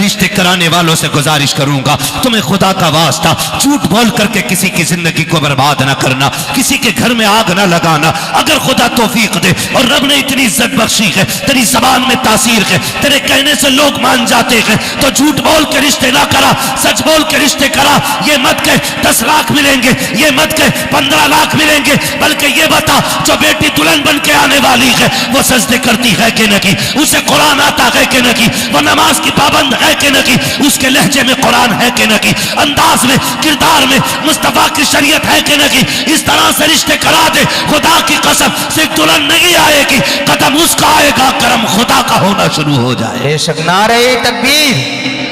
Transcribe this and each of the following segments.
रिश्ते कराने वालों से गुजारिश करूंगा, तुम्हें खुदा का वास्ता झूठ बोल करके किसी की जिंदगी को बर्बाद ना करना, किसी के घर में आग ना लगाना। अगर खुदा तौफीक दे और रब ने इतनी इज्जत बख्शी है, तेरी जबान में तासीर है, तेरे कहने से लोग मान जाते हैं, तो झूठ बोल के रिश्ते ना करा, सच बोल के रिश्ते करा। ये मत कह 10 लाख मिलेंगे, ये मत कह 15 लाख मिलेंगे, बल्कि ये बता जो बेटी दुल्हन बन के आने वाली है वो सजदे करती है कि नहीं, उसे कुरान आता है कि नहीं, वो नमाज की पाबंद है कि नहीं, उसके लहजे में कुरान है कि नहीं, अंदाज में किरदार में मुस्तफा की शरीयत है कि नहीं। इस तरह से रिश्ते करा दे, खुदा की कसम सिर्फ दुल्हन नहीं आएगी, कदम उसका आएगा, करम खुदा का होना शुरू हो जाए। बेशक नारे तकबीर,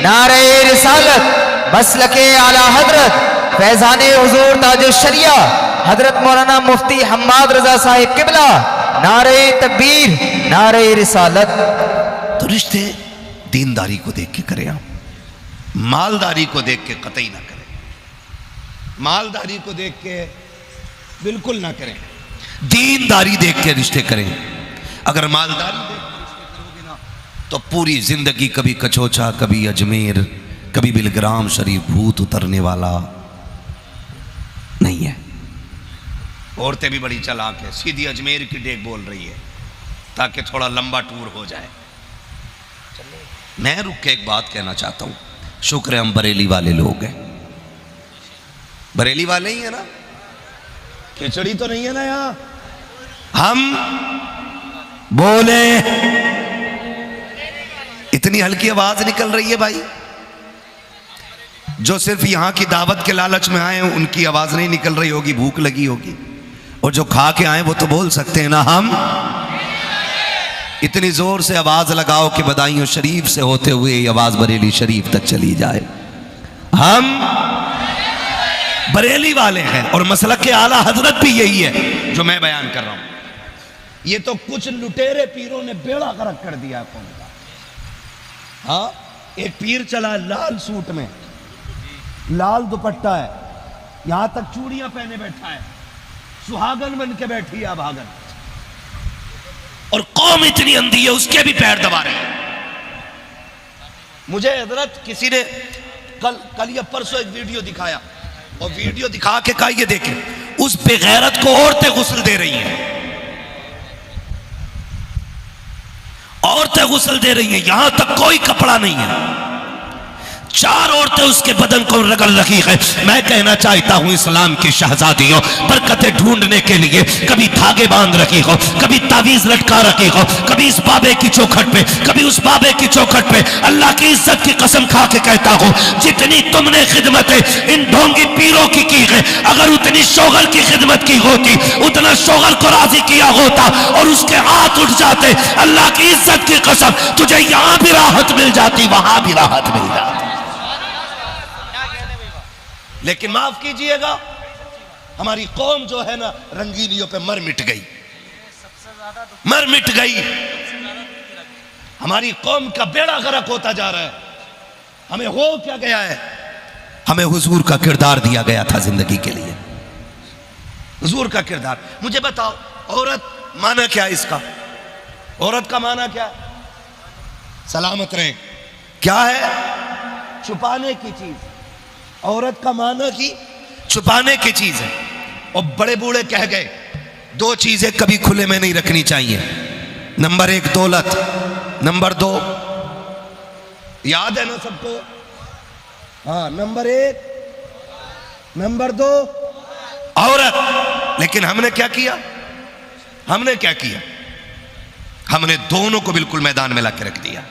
नारे रिसालत, मसलके आला हजरत फैजाने हुजूर ताज शरिया हजरत मौलाना मुफ्ती हम्माद रजा साहिब किबला, नारे तकबीर, नारे रिसालत। तो रिश्ते दीनदारी को देख के करें, आप मालदारी को देख के कतई ना करें, मालदारी को देख के बिल्कुल ना करें, दीनदारी देख के रिश्ते करें। अगर मालदारी देख के रिश्ते करोगे ना तो पूरी जिंदगी कभी कचोचा, कभी अजमेर, कभी बिलग्राम शरीफ भूत उतरने वाला नहीं है। औरतें भी बड़ी चालाक है, सीधी अजमेर की डेग बोल रही है ताकि थोड़ा लंबा टूर हो जाए। मैं रुक के एक बात कहना चाहता हूं, शुक्र है हम बरेली वाले लोग हैं, बरेली वाले ही है ना, खिचड़ी तो नहीं है ना यहां। हम बोले, इतनी हल्की आवाज निकल रही है भाई, जो सिर्फ यहां की दावत के लालच में आए हैं उनकी आवाज नहीं निकल रही होगी, भूख लगी होगी, और जो खा के आए वो तो बोल सकते हैं ना हम। इतनी जोर से आवाज लगाओ कि बदायूं शरीफ से होते हुए ये आवाज बरेली शरीफ तक चली जाए। हम बरेली वाले हैं और मसलक के आला हजरत भी यही है जो मैं बयान कर रहा हूं। ये तो कुछ लुटेरे पीरों ने बेड़ा गर्क कर दिया कौन का। हाँ, एक पीर चला लाल सूट में, लाल दुपट्टा है, यहां तक चूड़ियां पहने बैठा है, सुहागन बन के बैठी है भागन, और कौम इतनी अंधी है उसके भी पैर दबा रहे हैं। मुझे हजरत किसी ने कल या परसों एक वीडियो दिखाया, और वीडियो दिखा के कहा ये देखें, उस बेगैरत को औरतें गुस्ल दे रही हैं, औरतें गुस्ल दे रही हैं, यहां तक कोई कपड़ा नहीं है, 4 औरतें उसके बदन को रगड़ रही है। मैं कहना चाहता हूं इस्लाम की शहजादियों, बरकतें ढूंढने के लिए कभी धागे बांध रखी हो, कभी तावीज लटका रखी हो, कभी इस बाबे की चौखट पे, कभी उस बाबे की चौखट पे, अल्लाह की इज्जत की कसम खा के कहता हूं, जितनी तुमने खिदमतें इन ढोंगी पीरों की है, अगर उतनी शोगल की खिदमत की होती, उतना शोगल को राजी किया होता और उसके हाथ उठ जाते, अल्लाह की इज्जत की कसम तुझे यहां भी राहत मिल जाती, वहां भी राहत मिल जाती। लेकिन माफ कीजिएगा, हमारी कौम जो है ना रंगीनियों पे मर मिट गई, मर मिट गई। हमारी कौम का बेड़ा गर्क होता जा रहा है। हमें हो क्या गया है, हमें हुजूर का किरदार दिया गया था जिंदगी के लिए, हुजूर का किरदार। मुझे बताओ औरत माना क्या इसका, औरत का माना क्या, सलामत रहे, क्या है, छुपाने की चीज। औरत का माना की छुपाने की चीज है। और बड़े बूढ़े कह गए 2 चीजें कभी खुले में नहीं रखनी चाहिए, नंबर 1 दौलत, नंबर 2 याद है ना सबको, हाँ, नंबर 1, नंबर 2 औरत। लेकिन हमने क्या किया, हमने क्या किया, हमने दोनों को बिल्कुल मैदान में लाके रख दिया,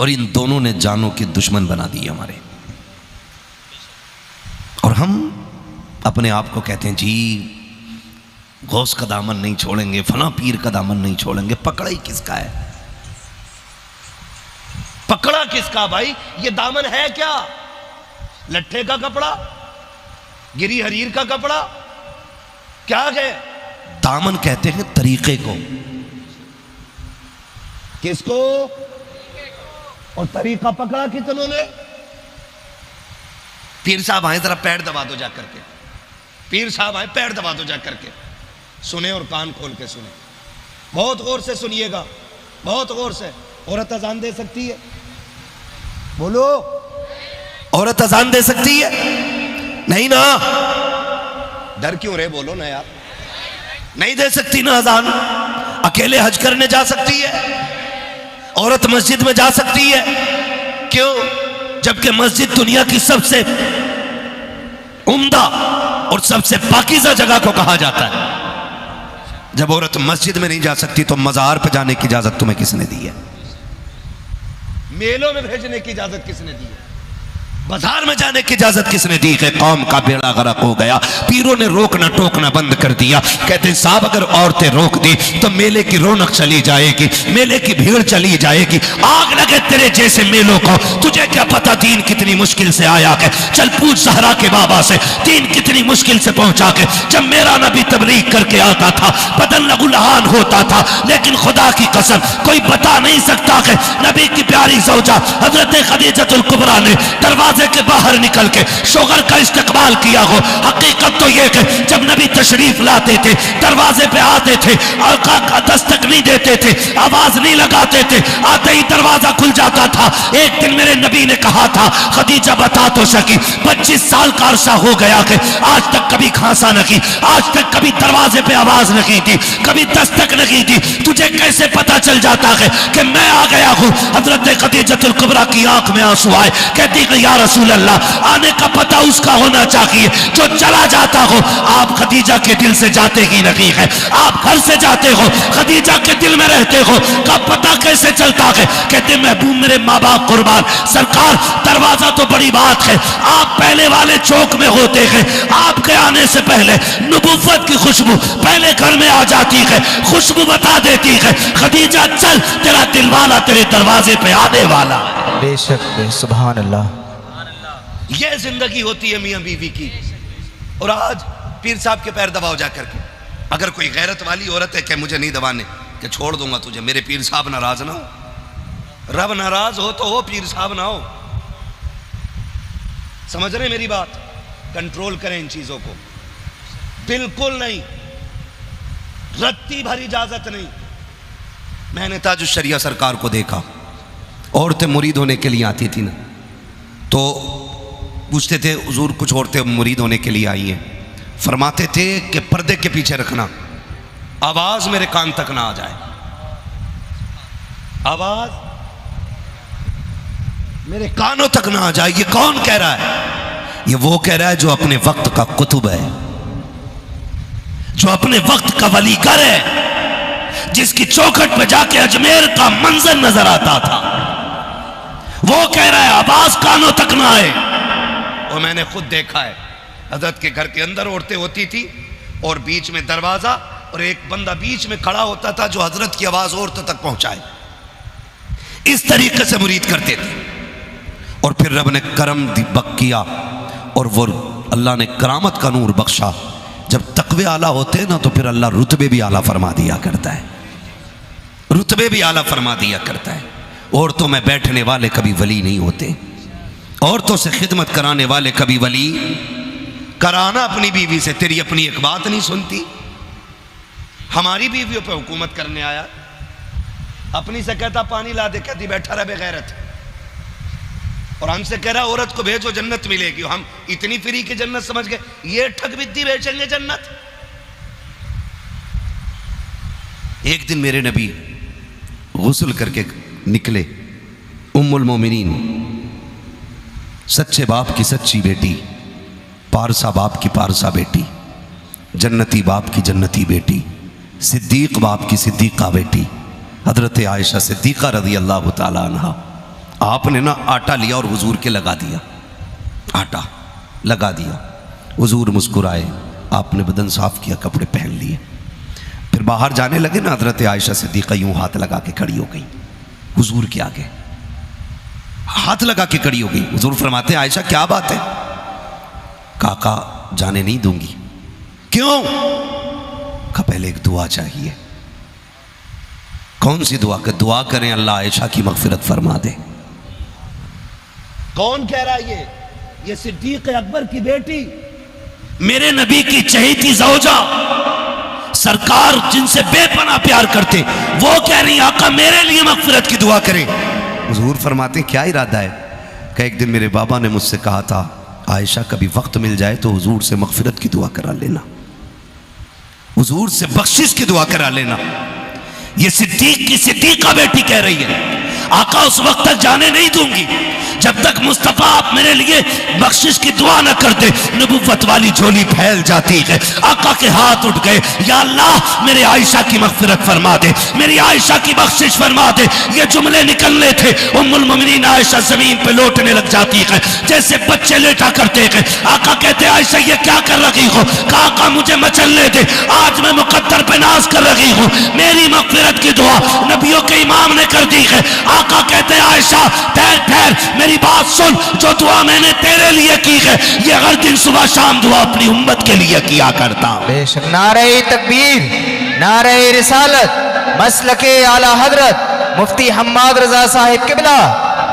और इन दोनों ने जानों के दुश्मन बना दिए हमारे। और हम अपने आप को कहते हैं जी गौस का दामन नहीं छोड़ेंगे, फला पीर का दामन नहीं छोड़ेंगे। पकड़ा ही किसका है, पकड़ा किसका भाई, ये दामन है क्या, लट्ठे का कपड़ा, गिरी हरीर का कपड़ा, क्या है? दामन कहते हैं तरीके को, किसको, और तरीका पकड़ा कितनों ने। पीर साहब आए जरा पैर दबा दो जा करके, पीर साहब आए पैर दबा दो जा करके, सुने और कान खोल के सुने, बहुत गौर से सुनिएगा, बहुत गौर से। औरत अजान दे सकती है, बोलो, औरत अजान दे सकती है? नहीं ना। डर क्यों रहे, बोलो ना यार। नहीं दे सकती ना अजान। अकेले हज करने जा सकती है? औरत मस्जिद में जा सकती है? क्यों? जबकि मस्जिद दुनिया की सबसे उम्दा और सबसे पाकीज़ा जगह को कहा जाता है। जब औरत मस्जिद में नहीं जा सकती तो मज़ार पे जाने की इजाजत तुम्हें किसने दी है? मेलों में भेजने की इजाजत किसने दी है? बाजार में जाने की इजाजत किसने दी है? कौम का बेड़ा गर्क हो गया। पीरों ने रोकना टोकना बंद कर दिया। कहते हैं साहब अगर औरतें रोक दी तो मेले की रौनक चली जाएगी, मेले की भीड़ चली जाएगी। आग लगे तेरे जैसे मेलों को, तुझे क्या पता दीन कितनी मुश्किल से आया है। चल पूछ सहरा के बाबा से, दीन कितनी मुश्किल से पहुंचा के। जब मेरा नबी तबलीग करके आता था बदन लहूलहान होता था, लेकिन खुदा की कसम कोई बता नहीं सकता कि नबी की प्यारी ज़ौजा हजरत खदीजतुल कुबरा ने दरवाजे के बाहर निकल के शोगर का इस्तकबाल किया हो। हकीकत तो यह कि जब नबी तशरीफ लाते थे, दरवाजे पे आते थे, आका का दस्तक नहीं देते थे, आवाज नहीं लगाते थे, आते ही दरवाजा खुल जाता था। एक दिन मेरे नबी ने कहा था, खदीजा बता तो सकी 25 साल का अरसा हो गया कि आज तक कभी खांसा नहीं, आज तक कभी दरवाजे पे आवाज नहीं दी, कभी दस्तक नहीं दी। तुझे कैसे पता चल जाता है कि मैं आ गया हूं? हजरत खदीजतुल कुबरा की आंख में आंसू आए। कहती कि या रसूल अल्लाह, आने का पता उसका होना चाहिए जो चला जाता हो। आप खदीजा के दिल से जाते ही नहीं है, आप घर से जाते हो, खदीजा के दिल में रहते हो, का पता कैसे चलता है? कहते महबूब मेरे माँ बाप कुर्बान, सरकार दरवाजा तो बड़ी बात है, आप पहले वाले चौक में होते हैं, आपके आने से पहले नबुव्वत की खुशबू पहले घर में आ जाती है, खुशबू बता देती है खदीजा चल तेरा दिलवाला तेरे दरवाजे पे आने वाला। बेशक सुभान अल्लाह। यह जिंदगी होती है मियां बीवी की। और आज पीर साहब के पैर दबाओ जा करके। अगर कोई गैरत वाली औरत है कि मुझे नहीं दबाने, कि छोड़ दूंगा तुझे, मेरे पीर साहब नाराज ना हो। रब नाराज हो तो हो, पीर साहब ना हो। समझ रहे मेरी बात? कंट्रोल करें इन चीजों को, बिल्कुल नहीं, रत्ती भर इजाजत नहीं। मैंने ताजुश शरिया सरकार को देखा, औरतें मुरीद होने के लिए आती थी ना, तो पूछते थे हुजूर कुछ औरतें मुरीद होने के लिए आई हैं, फरमाते थे कि पर्दे के पीछे रखना, आवाज मेरे कान तक ना आ जाए, आवाज मेरे कानों तक ना आ जाए। ये कौन कह रहा है? ये वो कह रहा है जो अपने वक्त का कुतुब है, जो अपने वक्त का वलीगर है, जिसकी चौखट पे जाके अजमेर का मंजर नजर आता था। वो कह रहा है आवाज कानों तक ना आए। और मैंने खुद देखा है, हजरत के घर के अंदर औरतें होती थी और बीच में दरवाजा, और एक बंदा बीच में खड़ा होता था जो हजरत की आवाज औरतों तक पहुंचाए। इस तरीके से मुरीद करते थे। और फिर रब ने करम बक किया और वो अल्लाह ने करामत का नूर बख्शा। जब तकवे आला होते हैं ना तो फिर अल्लाह रुतबे भी आला फरमा दिया करता है, रुतबे भी आला फरमा दिया करता है। औरतों में बैठने वाले कभी वली नहीं होते, औरतों से खिदमत कराने वाले कभी वली। कराना अपनी बीवी से, तेरी अपनी एक बात नहीं सुनती। हमारी बीवियों पे हुकूमत करने आया, अपनी से कहता पानी ला दे, कहती बैठा रहे बेगैरत। और हमसे कह रहा औरत को भेजो जन्नत मिलेगी। हम इतनी फ्री की जन्नत समझ गए, ये ठग बिद्दी बेचेंगे जन्नत। एक दिन मेरे नबी गुस्ल करके निकले, उम्मुल मोमिनीन, सच्चे बाप की सच्ची बेटी, पारसा बाप की पारसा बेटी, जन्नती बाप की जन्नती बेटी, सिद्दीक बाप की सिद्दीका बेटी, हजरत आयशा सिद्दीका रज़ी अल्लाह ताला अन्हा। आपने ना आटा लिया और हुजूर के लगा दिया, आटा लगा दिया। हुजूर मुस्कुराए, आपने बदन साफ किया, कपड़े पहन लिए, फिर बाहर जाने लगे ना, हजरत आयशा सिद्दीका यूं हाथ लगा के खड़ी हो गई हुजूर के आगे, हाथ लगा के खड़ी हो गई। हुजूर फरमाते आयशा क्या बात है? काका जाने नहीं दूंगी। क्यों? का पहले एक दुआ चाहिए। कौन सी दुआ? के दुआ करें अल्लाह आयशा की मगफिरत फरमा दे। कौन कह रहा है? ये सिद्दीक अकबर की बेटी, मेरे नबी की चहेती ज़ौजा, सरकार जिनसे बेपनाह प्यार करते, वो कह रही आका मेरे लिए मगफिरत की दुआ करें। हुजूर फरमाते क्या इरादा है? कि एक दिन मेरे बाबा ने मुझसे कहा था, आयशा कभी वक्त मिल जाए तो हुजूर से मगफिरत की दुआ करा लेना, हुजूर से बख्शिश की दुआ करा लेना। ये सिद्दीक की सिद्दीका बेटी कह रही है, आका उस वक्त तक जाने नहीं दूंगी जब तक मुस्तफा आप मेरे लिए बख्शिश की दुआ न कर दे। नबुव्वत वाली झोली फैल जाती है, आका के हाथ उठ गए, या अल्लाह मेरे आयशा की मगफिरत फरमा दे, मेरी आयशा की बख्शिश फरमा दे। ये जुमले निकलने थे, उम्मुल मोमिनीन आयशा जमीन पे लौटने लग जाती है जैसे बच्चे लेटा करते हैं। आका कहते आयशा ये क्या कर रही हो? आका मुझे मचलने दे, आज मैं मुकद्दर पे नाज कर रही हूँ, मेरी मगफिरत की दुआ नबियों के इमाम ने कर दी है। आका कहते आयशा ठहर ठहर, मेरी बात सुन, जो दुआ मैंने तेरे लिए की है ये हर दिन सुबह शाम दुआ अपनी उम्मत के लिए किया करता हूं। बेशक। नारे तकबीर, नारे रिसालत, मसलके आला हजरत मुफ्ती हम्माद रजा साहिब किबला।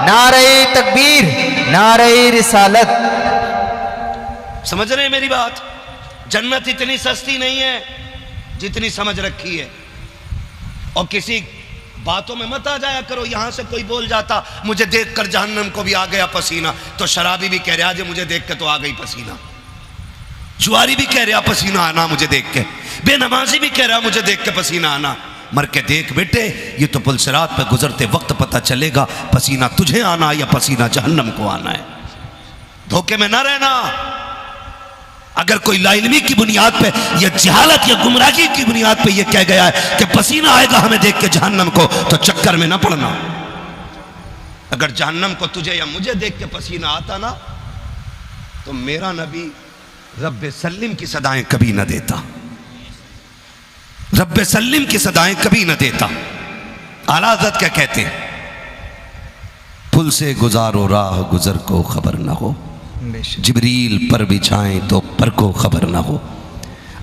नारे तकबीर, नारे रिसालत। समझ रहे हैं मेरी बात? जन्नत इतनी सस्ती नहीं है जितनी समझ रखी है। और किसी बातों में मत आ जाया करो, यहां से कोई बोल जाता मुझे देखकर जहन्नम को भी आ गया पसीना, तो शराबी भी कह रहा है मुझे देख के तो आ गई पसीना, जुआरी भी कह रहा पसीना आना मुझे देख के, बेनमाजी भी कह रहा मुझे देख के पसीना आना। मर के देख बेटे, ये तो पुलसिरात पे गुजरते वक्त पता चलेगा पसीना तुझे आना या पसीना जहन्नम को आना है। धोखे में ना रहना। अगर कोई लाइल्मी की बुनियाद पे या जहालत या गुमराही की बुनियाद पे ये कह गया है कि पसीना आएगा हमें देख के जहन्नम को, तो चक्कर में ना पड़ना। अगर जहन्नम को तुझे या मुझे देख के पसीना आता ना, तो मेरा नबी रब्बे सल्लिम की सदाएं कभी ना देता, रब्बे सल्लिम की सदाएं कभी ना देता। आला हज़रत क्या कहते हैं, पुल से गुजारो राह गुजर को खबर ना हो, जिब्रील पर बिछाएं तो पर को खबर ना हो।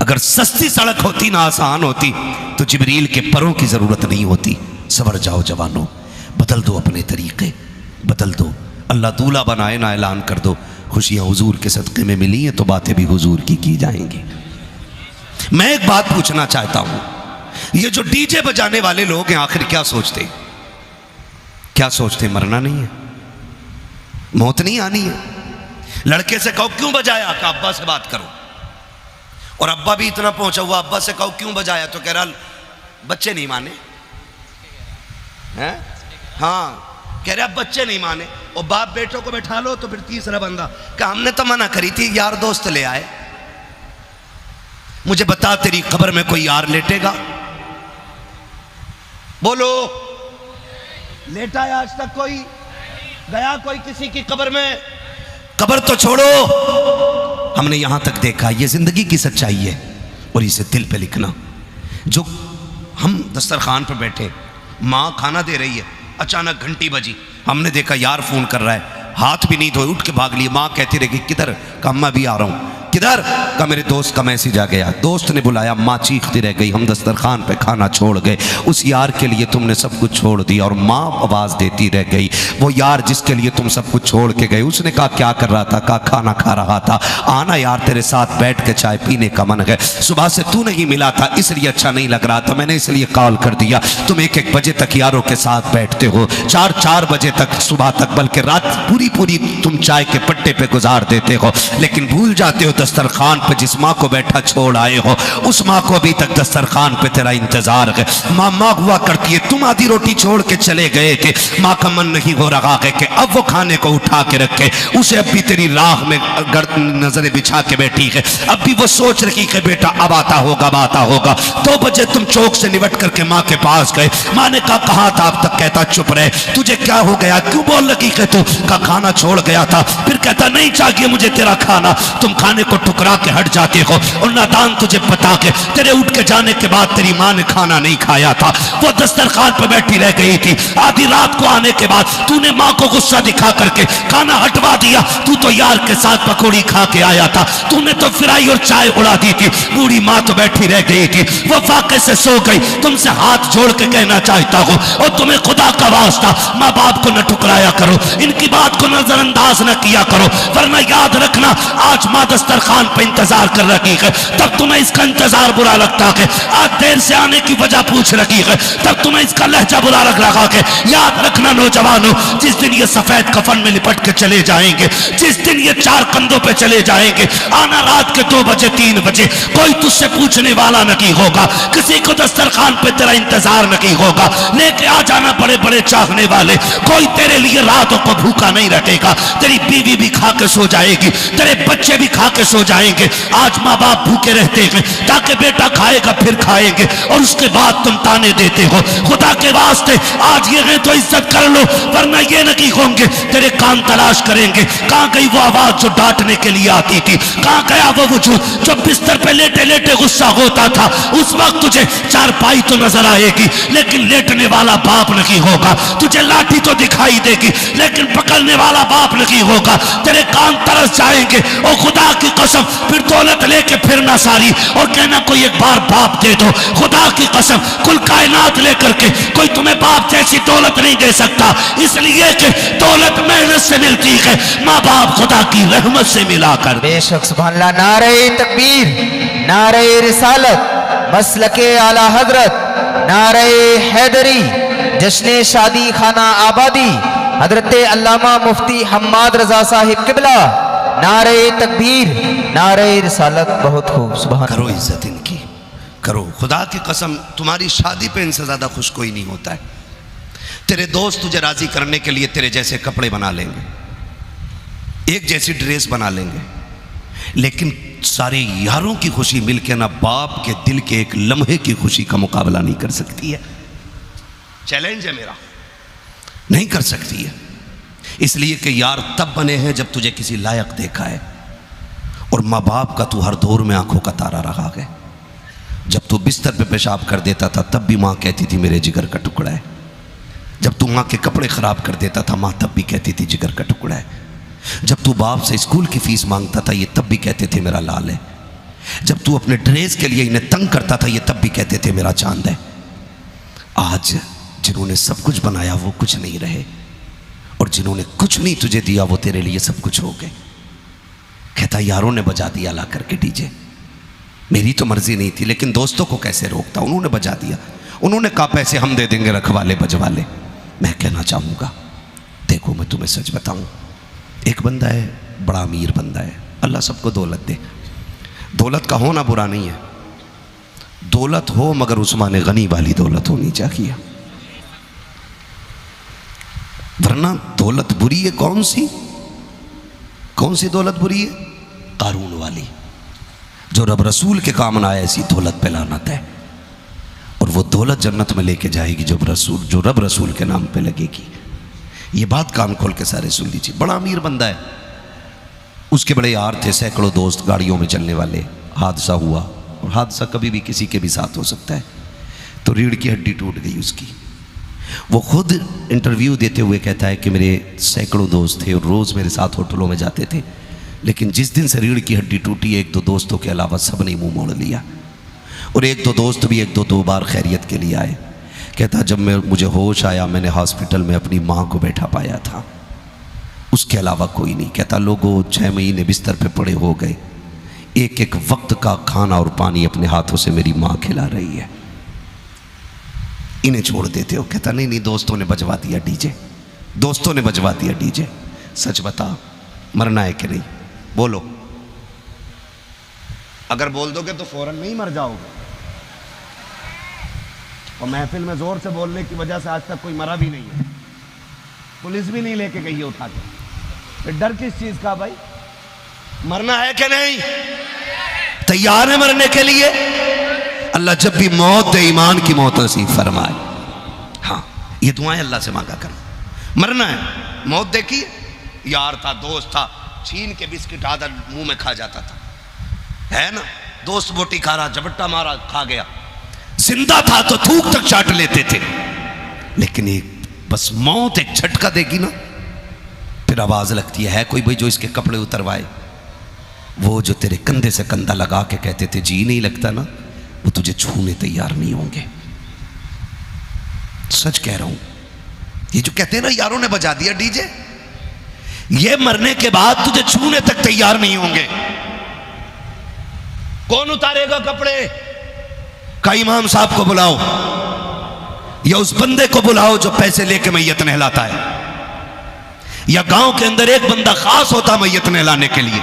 अगर सस्ती सड़क होती ना आसान होती तो जिब्रील के परों की जरूरत नहीं होती। सवर जाओ जवानों, बदल दो अपने तरीके, बदल दो। अल्लाह दूल्हा बनाए ना ऐलान कर दो, खुशियां हुजूर के सदक़े में मिली हैं तो बातें भी हुजूर की जाएंगी। मैं एक बात पूछना चाहता हूं, ये जो डीजे बजाने वाले लोग हैं आखिर क्या सोचते, क्या सोचते? मरना नहीं है, मौत नहीं आनी है। लड़के से कहो क्यों बजाया, कि अब्बा से बात करो, और अब्बा भी इतना पहुंचा हुआ, अब्बा से कहो क्यों बजाया, तो कह रहा बच्चे नहीं माने हैं। हाँ कह रहा बच्चे नहीं माने, और बाप बेटों को बैठा लो तो फिर तीसरा बंदा कि हमने तो मना करी थी, यार दोस्त ले आए। मुझे बता तेरी कब्र में कोई यार लेटेगा? बोलो, लेटा है आज तक कोई? गया कोई किसी की कब्र में? कब्र तो छोड़ो, हमने यहां तक देखा, ये जिंदगी की सच्चाई है और इसे दिल पे लिखना। जो हम दस्तरखान पर बैठे, माँ खाना दे रही है, अचानक घंटी बजी, हमने देखा यार फोन कर रहा है, हाथ भी नहीं धोए उठ के भाग लिए। माँ कहती रही किधर? कहा मैं भी आ रहा हूँ। किधर? का मेरे दोस्त का मैसेज आ गया। दोस्त ने बुलाया, माँ चीखती रह गई, हम दस्तरखान पे खाना छोड़ गए, उस यार के लिए तुमने सब कुछ छोड़ दिया। और माँ आवाज़ देती रह गई, वो यार जिसके लिए तुम सब कुछ छोड़ के गए, उसने कहा क्या कर रहा था? कहा खाना खा रहा था। आना यार, तेरे साथ बैठ के चाय पीने का मन है, सुबह से तू नहीं मिला था इसलिए अच्छा नहीं लग रहा था, मैंने इसलिए कॉल कर दिया। तुम 1-1 बजे तक यारों के साथ बैठते हो, 4-4 बजे तक, सुबह तक, बल्कि रात पूरी पूरी तुम चाय के पट्टे पे गुजार देते हो, लेकिन भूल जाते हो दस्तरखान पे जिस माँ को बैठा छोड़ आए हो, उस माँ को अभी तक दस्तरखान पे तेरा इंतजार है। माँ हुआ करती है, तुम आधी रोटी छोड़ के चले गए थे, माँ का मन नहीं हो रहा है कि अब वो खाने को उठा के रखे, उसे अब भी तेरी राह में नजरें बिछा के बैठी है, अब भी वो सोच रही है बेटा अब आता होगा। 2 बजे तुम चौक से निपट करके माँ के पास गए, माँ ने कहा कहाँ था अब तक? कहता चुप रहे, तुझे क्या हो गया, क्यों बोल रही है तू? का खाना छोड़ गया था। फिर कहता नहीं चाहिए मुझे तेरा खाना, तुम खाने को टुकरा के हट जाते हो, और नादान तुझे पता के तेरे उठ के जाने के बाद तेरी माँ ने खाना नहीं खाया था, वो दस्तरखान पर बैठी रह गई थी। आधी रात को आने के बाद तूने माँ को गुस्सा दिखा करके खाना हटवा दिया, तू तो यार के साथ पकौड़ी खा के आया था, तूने तो फ्राई और चाय उड़ा दी थी। बूढ़ी माँ तो बैठी रह गई थी, वो फाके से सो गई। तुमसे हाथ जोड़ के कहना चाहता हूँ, और तुम्हें खुदा का वास्ता माँ बाप को न ठुकराया करो, इनकी बात को नजरअंदाज न किया करो, वरना याद रखना आज माँ दस्तर दस्तरखान पे इंतजार कर रखी है, तब तुम्हें इसका इंतजार बुरा लगता है। आज देर से आने की वजह पूछ रखी है, तब तुम्हें इसका लहजा बुरा लग रहा है। याद रखना नौजवानों, जिस दिन ये सफेद कफन में लिपट के चले जाएंगे, जिस दिन ये चार कंधों पे चले जाएंगे, आना रात के 2 बजे 3 बजे, कोई तुझसे पूछने वाला नहीं होगा, किसी को दस्तरखान पे तेरा इंतजार नहीं होगा। लेके आ जाना बड़े बड़े चाहने वाले, कोई तेरे लिए रातों को भूखा नहीं रखेगा। तेरी बीवी भी खा के सो जाएगी, तेरे बच्चे भी खा के सो जाएंगे। आज माँ बाप भूखे रहते हैं ताकि बेटा खाएगा फिर खाएंगे, और उसके बाद तुम ताने देते हो। खुदा के वास्ते आज ये है तो इज्जत कर लो, वरना ये नहीं होंगे तेरे कान तलाश करेंगे। कहाँ गई वो आवाज जो डांटने के लिए आती थी? कहाँ गया वो वजूद जो बिस्तर पे लेटे लेटे गुस्सा होता था? उस वक्त तुझे चारपाई तो नजर आएगी, लेकिन लेटने वाला बाप नहीं होगा। तुझे लाठी तो दिखाई देगी, लेकिन पकड़ने वाला बाप नहीं होगा। तेरे कान तरस जाएंगे, और खुदा की कसम फिर दौलत लेके फिरना सारी, और कहना कोई एक बार बाप दे दो। खुदा की कसम कुल कायनात लेकर के कोई तुम्हें बाप जैसी दौलत नहीं दे सकता, इसलिए कि दौलत मेहनत से मिलती है, माँ बाप खुदा की रहमत से मिलाकर। बेशक सुभान अल्लाह। नारे तकबीर, नारे रिसालत, मसलके आला हजरत, नारे हैदरी, जश्न शादी खाना आबादी, हजरत अल्लामा मुफ्ती हम्माद रजा साहिब किबला। नारे तकबीर, नारे रिसालत। बहुत खूब, सुभान। करो इज्जत इनकी, करो। खुदा की कसम तुम्हारी शादी पे इनसे ज्यादा खुश कोई नहीं होता है। तेरे दोस्त तुझे राजी करने के लिए तेरे जैसे कपड़े बना लेंगे, एक जैसी ड्रेस बना लेंगे, लेकिन सारे यारों की खुशी मिलकर ना बाप के दिल के एक लम्हे की खुशी का मुकाबला नहीं कर सकती है। चैलेंज है मेरा, नहीं कर सकती है। इसलिए कि यार तब बने हैं जब तुझे किसी लायक देखा है, और माँ बाप का तू हर दौर में आंखों का तारा रहा है। जब तू बिस्तर पे पेशाब कर देता था तब भी माँ कहती थी मेरे जिगर का टुकड़ा है। जब तू माँ के कपड़े खराब कर देता था माँ तब भी कहती थी जिगर का टुकड़ा है। जब तू बाप से स्कूल की फीस मांगता था ये तब भी कहते थे मेरा लाल है। जब तू अपने ड्रेस के लिए इन्हें तंग करता था ये तब भी कहते थे मेरा चांद है। आज जिन्होंने सब कुछ बनाया वो कुछ नहीं रहे, और जिन्होंने कुछ नहीं तुझे दिया वो तेरे लिए सब कुछ हो गए। कहता यारों ने बजा दिया ला करके डीजे, मेरी तो मर्जी नहीं थी, लेकिन दोस्तों को कैसे रोकता, उन्होंने बजा दिया। उन्होंने कहा पैसे हम दे देंगे रखवाले बजवाले। मैं कहना चाहूँगा, देखो मैं तुम्हें सच बताऊँ, एक बंदा है बड़ा अमीर बंदा है, अल्लाह सबको दौलत दे। दौलत का होना बुरा नहीं है, दौलत हो मगर उस्मान गनी वाली दौलत होनी चाहिए, वरना दौलत बुरी है। कौन सी दौलत बुरी है? कारून वाली, जो रब रसूल के काम ना आए ऐसी दौलत पे लानत है। और वो दौलत जन्नत में लेके जाएगी जो रब रसूल के नाम पे लगेगी। ये बात कान खोल के सारे सुन लीजिए। बड़ा अमीर बंदा है, उसके बड़े यार थे, सैकड़ों दोस्त गाड़ियों में चलने वाले। हादसा हुआ, और हादसा कभी भी किसी के भी साथ हो सकता है। तो रीढ़ की हड्डी टूट गई उसकी। वो खुद इंटरव्यू देते हुए कहता है कि मेरे सैकड़ों दोस्त थे और रोज़ मेरे साथ होटलों में जाते थे, लेकिन जिस दिन से रीढ़ की हड्डी टूटी 1-2 दोस्तों के अलावा सब ने मुंह मोड़ लिया। और 1-2 दोस्त भी 1-2 बार खैरियत के लिए आए। कहता जब मुझे होश आया मैंने हॉस्पिटल में अपनी माँ को बैठा पाया था, उसके अलावा कोई नहीं। कहता लोगों 6 महीने बिस्तर पे पड़े हो गए, एक एक वक्त का खाना और पानी अपने हाथों से मेरी माँ खिला रही है, इन्हें छोड़ देते हो? कहता नहीं नहीं, दोस्तों ने बजवा दिया डीजे, दोस्तों ने बजवा दिया डीजे। सच बता, मरना है कि नहीं? बोलो। अगर बोल दोगे तो फौरन नहीं मर जाओगे। और महफिल में जोर से बोलने की वजह से आज तक कोई मरा भी नहीं है, पुलिस भी नहीं लेके गई है उठा के। फिर डर किस चीज का भाई? मरना है कि नहीं? तैयार है मरने के लिए? अल्लाह जब भी मौत दे ईमान की मौत नसीब फरमाए। हाँ, ये दुआएं अल्लाह से मांगा करो। मरना है, मौत देखी, यार था, दोस्त था, छीन के बिस्किट आधा मुंह में खा जाता था, है ना? दोस्त बोटी खा रहा, झपट्टा मारा, खा गया। जिंदा था तो थूक तक चाट लेते थे, लेकिन एक बस मौत एक झटका देगी ना, फिर आवाज लगती है कोई भाई जो इसके कपड़े उतरवाए? वो जो तेरे कंधे से कंधा लगा के कहते थे जी नहीं लगता ना, वो तुझे छूने तैयार नहीं होंगे। सच कह रहा हूं। ये जो कहते हैं ना यारों ने बजा दिया डीजे, ये मरने के बाद तुझे छूने तक तैयार नहीं होंगे। कौन उतारेगा कपड़े? का इमाम साहब को बुलाओ या उस बंदे को बुलाओ जो पैसे लेके मैयत नहलाता है, या गांव के अंदर एक बंदा खास होता मैयत नहलाने के लिए,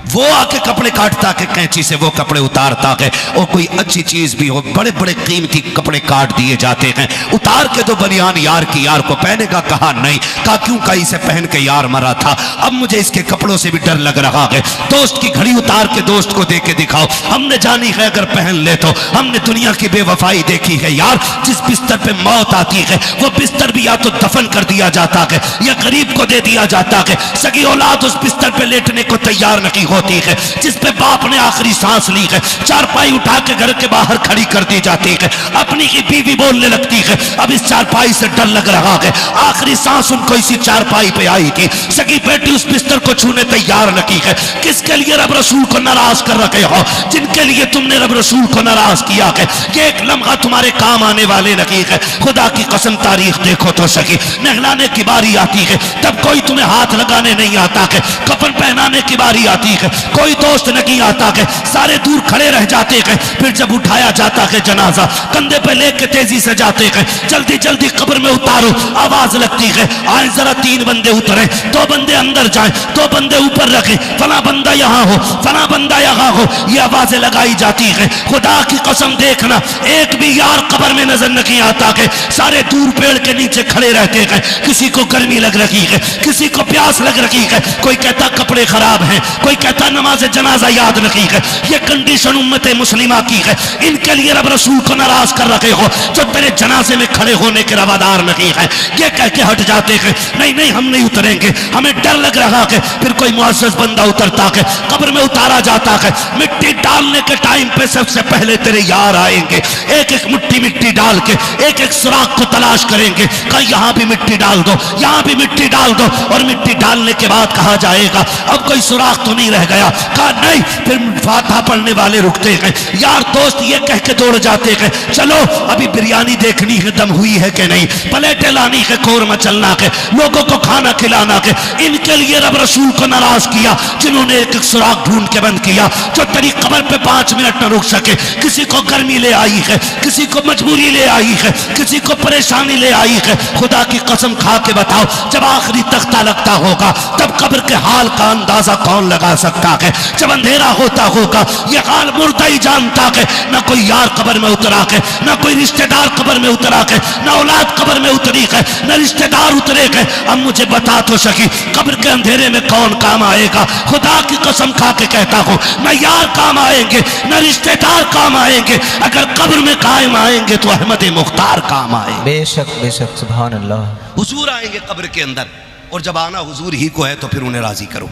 वो आके कपड़े काटता के कैंची से वो कपड़े उतारता है। और कोई अच्छी चीज भी हो, बड़े बड़े कीमती कपड़े काट दिए जाते हैं, उतार के तो बनियान यार की यार को पहनेगा, कहा नहीं, कहा क्यों, का इसे पहन के यार मरा था, अब मुझे इसके कपड़ों से भी डर लग रहा है। दोस्त की घड़ी उतार के दोस्त को दे के दिखाओ, हमने जानी है अगर पहन ले तो, हमने दुनिया की बेवफाई देखी है यार। जिस बिस्तर पे मौत आती है वो बिस्तर भी या तो दफन कर दिया जाता है या गरीब को दे दिया जाता है। सगी औलाद उस बिस्तर पे लेटने को तैयार नहीं होती है जिस पे बाप ने आखिरी सांस ली है। चारपाई उठा के घर के बाहर खड़ी कर दी जाती है, अपनी की बीवी बोलने लगती है अब इस चारपाई से डर लग रहा है। आखिरी सांस उनको इसी चारपाई पे आई थी, सगी बेटी उस बिस्तर को छूने तैयार नहीं है। किसके लिए रब रसूल को नाराज कर रखे हो? जिनके लिए तुमने रब रसूल को नाराज किया है, ये एक लम्हा तुम्हारे काम आने वाले नहीं है। खुदा की कसम तारीख देखो तो सकी, नहलाने की बारी आती है तब कोई तुम्हें हाथ लगाने नहीं आता है, कफन पहनाने की बारी आती है कोई दोस्त नहीं आता है, सारे दूर खड़े रह जाते हैं। फिर जब उठाया जाता है जनाजा कंधे पे लेके तेजी से जाते हैं, जल्दी जल्दी कब्र में उतारो, आवाज लगती है आए जरा 3 बंदे उतरे, 2 बंदे अंदर जाए, 2 बंदे ऊपर रखे, फला बंदा यहाँ हो, फला बंदा यहाँ हो, ये आवाजें लगाई जाती है। खुदा की कसम देखना एक भी यार कब्र में नजर नहीं आता है, सारे दूर पेड़ के नीचे खड़े रहते हैं। किसी को गर्मी लग रही है, किसी को प्यास लग रही है, कोई कहता कपड़े खराब हैं, कोई कहता नमाज जनाजा याद नहीं है। ये कंडीशन उम्मत मुस्लिमा की है, इनके लिए रब रसूल को नाराज कर रखे हो जो तेरे जनाजे में खड़े होने के रवादार नहीं है। ये कह के हट जाते हैं नहीं नहीं हम नहीं उतरेंगे, हमें डर लग रहा है। फिर कोई मुअज़्ज़ज़ बंदा उतरता है, कब्र में उतारा जाता है, मिट्टी डालने के टाइम पे सबसे पहले तेरे यार आएंगे, एक एक मुट्ठी मिट्टी डाल के एक एक सुराख को तलाश करेंगे, कहा यहाँ भी मिट्टी डाल दो, यहाँ भी मिट्टी डाल दो, और मिट्टी डालने के बाद कहा जाएगा अब कोई सुराख तो नहीं रह गया, कहा नहीं। फिर फातिहा पढ़ने वाले रुकते हैं, यार दोस्त ये कह के दौड़ जाते हैं चलो अभी बिरयानी देखनी है दम हुई है कि नहीं, प्लेटें लानी है, कोरमा चलना है, लोगों को खाना खिलाना है। इनके लिए रब रसूल को नाराज किया जिन्होंने एक एक सुराख ढूंढ के बंद किया, जो तेरी कब्र पे 5 मिनट न रुक सके। किसी को गर्मी ले आई है, किसी को मजबूरी ले आई है, किसी को परेशानी ले आई है। खुदा की कसम खा के बताओ जब आखिरी तख्ता लगता होगा तब कब्र के हाल का अंदाजा कौन लगा सकता है? जब अंधेरा होता होगा ये हाल मुर्दा ही जानता है, ना कोई यार कब्र में उतरा है, ना कोई रिश्तेदार कब्र में उतरा है, ना औलाद कब्र में उतरी है, ना रिश्तेदार उतरे है। अब मुझे बता तो सकी कब्र के अंधेरे में कौन काम आएगा? खुदा की कसम खा के कहता हूं ना यार काम आएंगे ना रिश्तेदार काम आएंगे, अगर कब्र में कायम आएंगे तो अहमद मुख्तार काम आएंगे। बेशक बेशक सुभान अल्लाह। हुजूर आएंगे कब्र के अंदर, और जब आना हुजूर ही को है तो फिर उन्हें राजी करो,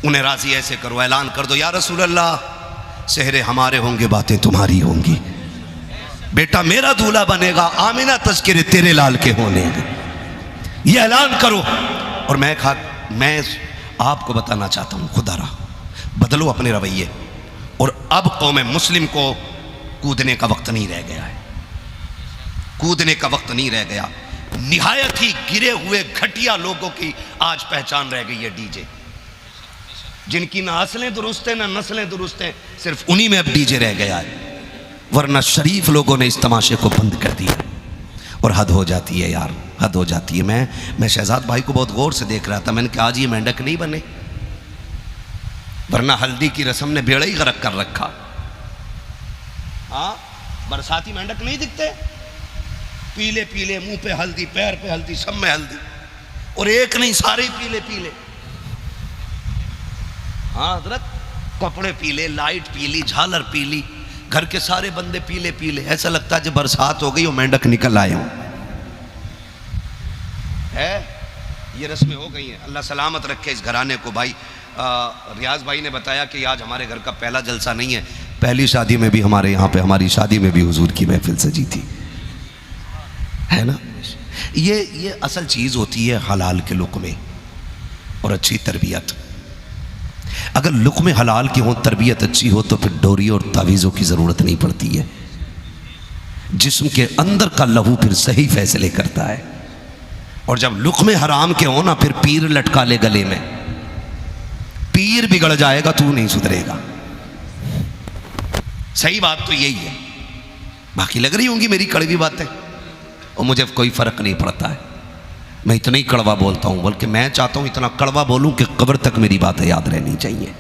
उन्हें राजी ऐसे करो, ऐलान कर दो या रसूल अल्लाह सेहरे हमारे होंगे बातें तुम्हारी होंगी, बेटा मेरा दूल्हा बनेगा, आमिना तज़किरे तेरे लाल के होने, ये ऐलान करो। और मैं आपको बताना चाहता हूं खुदा रहा बदलो अपने रवैये, और अब कौम मुस्लिम को कूदने का वक्त नहीं रह गया है, कूदने का वक्त नहीं रह गया। निहायत ही गिरे हुए घटिया लोगों की आज पहचान रह गई है डीजे, जिनकी ना असलें दुरुस्त हैं ना नस्लें दुरुस्त हैं, सिर्फ उन्हीं में अब डीजे रह गया है, वरना शरीफ लोगों ने इस तमाशे को बंद कर दिया। और हद हो जाती है यार, हद हो जाती है। मैं शहजाद भाई को बहुत गौर से देख रहा था, मैंने कहा आज ये मेंढक नहीं बने, वरना हल्दी की रस्म ने बेड़ा ही गरक कर रखा। हाँ बरसाती मेंढक नहीं दिखते, पीले पीले, मुंह पे हल्दी, पैर पे हल्दी, सब में हल्दी, और एक नहीं सारे ही पीले पीले। हाँ हजरत, कपड़े पीले, लाइट पीली, झालर पीली, घर के सारे बंदे पीले पीले, ऐसा लगता है जब बरसात हो गई और मेंढक निकल आए हों। है ये रस्में हो गई हैं, अल्लाह सलामत रखे इस घराने को। भाई रियाज भाई ने बताया कि आज हमारे घर का पहला जलसा नहीं है, पहली शादी में भी हमारे यहाँ पे, हमारी शादी में भी हुजूर की महफिल सजी थी, है ना। ये असल चीज़ होती है हलाल के लुक़्मे और अच्छी तरबियत। अगर लुक़्मे हलाल की हो, तरबियत अच्छी हो, तो फिर डोरी और तावीज़ों की ज़रूरत नहीं पड़ती है। जिस्म के अंदर का लहू फिर सही फैसले करता है, और जब लुक़्मे हराम के हो ना, फिर पीर लटका ले गले में, पीर बिगड़ जाएगा, तू नहीं सुधरेगा। सही बात तो यही है, बाकी लग रही होंगी मेरी कड़वी बातें, और मुझे कोई फर्क नहीं पड़ता है। मैं इतना ही कड़वा बोलता हूं, बल्कि मैं चाहता हूं इतना कड़वा बोलूं कि कब्र तक मेरी बातें याद रहनी चाहिए।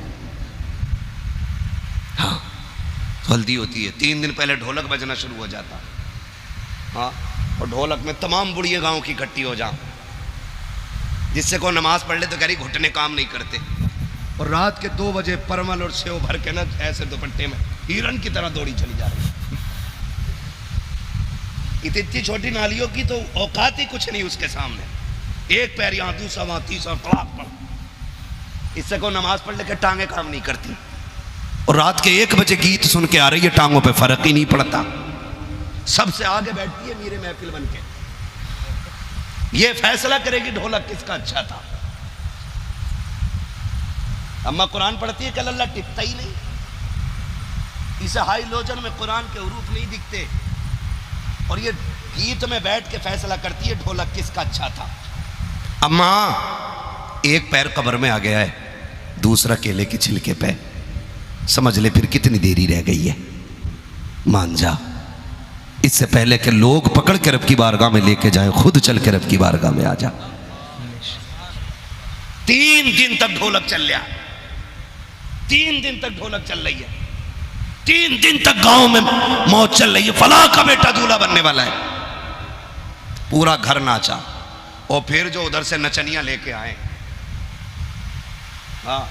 हाँ, हल्दी होती है, 3 दिन पहले ढोलक बजना शुरू हो जाता। हाँ, और ढोलक में तमाम बुढ़िया गांव की इकट्ठी हो जा, जिससे कोई नमाज पढ़ ले तो कह रही घुटने काम नहीं करते, और रात के 2 बजे परमल और सेव भर के ना ऐसे दुपट्टे में हिरन की तरह दौड़ी चली जा रही। इतनी छोटी नालियों की तो औकात ही कुछ नहीं उसके सामने, एक पैर यहां, दूसरा वहां, तीसरा तलाक पड़, इससे कोई नमाज पढ़ लेकर टांगे काम नहीं करती, और रात के 1 बजे गीत सुन के आ रही है, टांगों पे फर्क ही नहीं पड़ता, सबसे आगे बैठती है मेरे महफिल बन के, ये फैसला करेगी ढोलक किसका अच्छा था। अम्मा कुरान पढ़ती है, कल अल्लाह टिकता ही नहीं, इसे हाई लोजन में कुरान के हुरूफ नहीं दिखते, और ये गीत में बैठ के फैसला करती है ढोलक किसका अच्छा था। अम्मा, एक पैर कब्र में आ गया है, दूसरा केले के छिलके पे, समझ ले फिर कितनी देरी रह गई है, मान जा, इससे पहले कि लोग पकड़ के रब की बारगाह में लेके जाएं, खुद चल के रब की बारगाह में आ जा। 3 दिन तक ढोलक चल रहा, 3 दिन तक ढोलक चल रही है, 3 दिन तक गांव में मौत चल रही है, फलां का बेटा दूल्हा बनने वाला है, पूरा घर नाचा, और फिर जो उधर से नचनियां लेके आए, हाँ,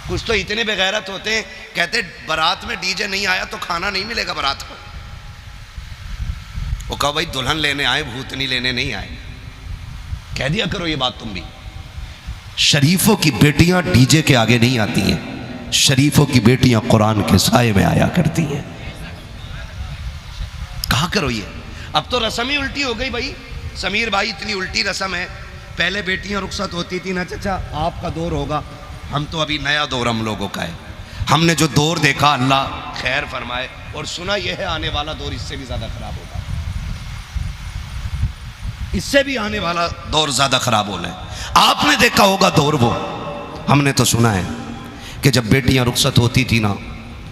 कुछ तो इतने बेगैरत होते हैं, कहते बारात में डीजे नहीं आया तो खाना नहीं मिलेगा बारात को। वो कहा भाई दुल्हन लेने आए, भूतनी लेने नहीं आए, कह दिया करो ये बात तुम भी। शरीफों की बेटियां डीजे के आगे नहीं आती हैं, शरीफों की बेटियां कुरान के साए में आया करती हैं, कहा करो ये। अब तो रस्म ही उल्टी हो गई भाई, समीर भाई इतनी उल्टी रस्म है, पहले बेटियां रुखसत होती थी ना चाचा, आपका दौर होगा, हम तो अभी नया दौर हम लोगों का है, हमने जो दौर देखा अल्लाह खैर फरमाए, और सुना यह है आने वाला दौर इससे भी ज्यादा खराब होगा, इससे भी आने वाला दौर ज्यादा खराब होना है। आपने देखा होगा दौर वो, हमने तो सुना है कि जब बेटियां रुखसत होती थी ना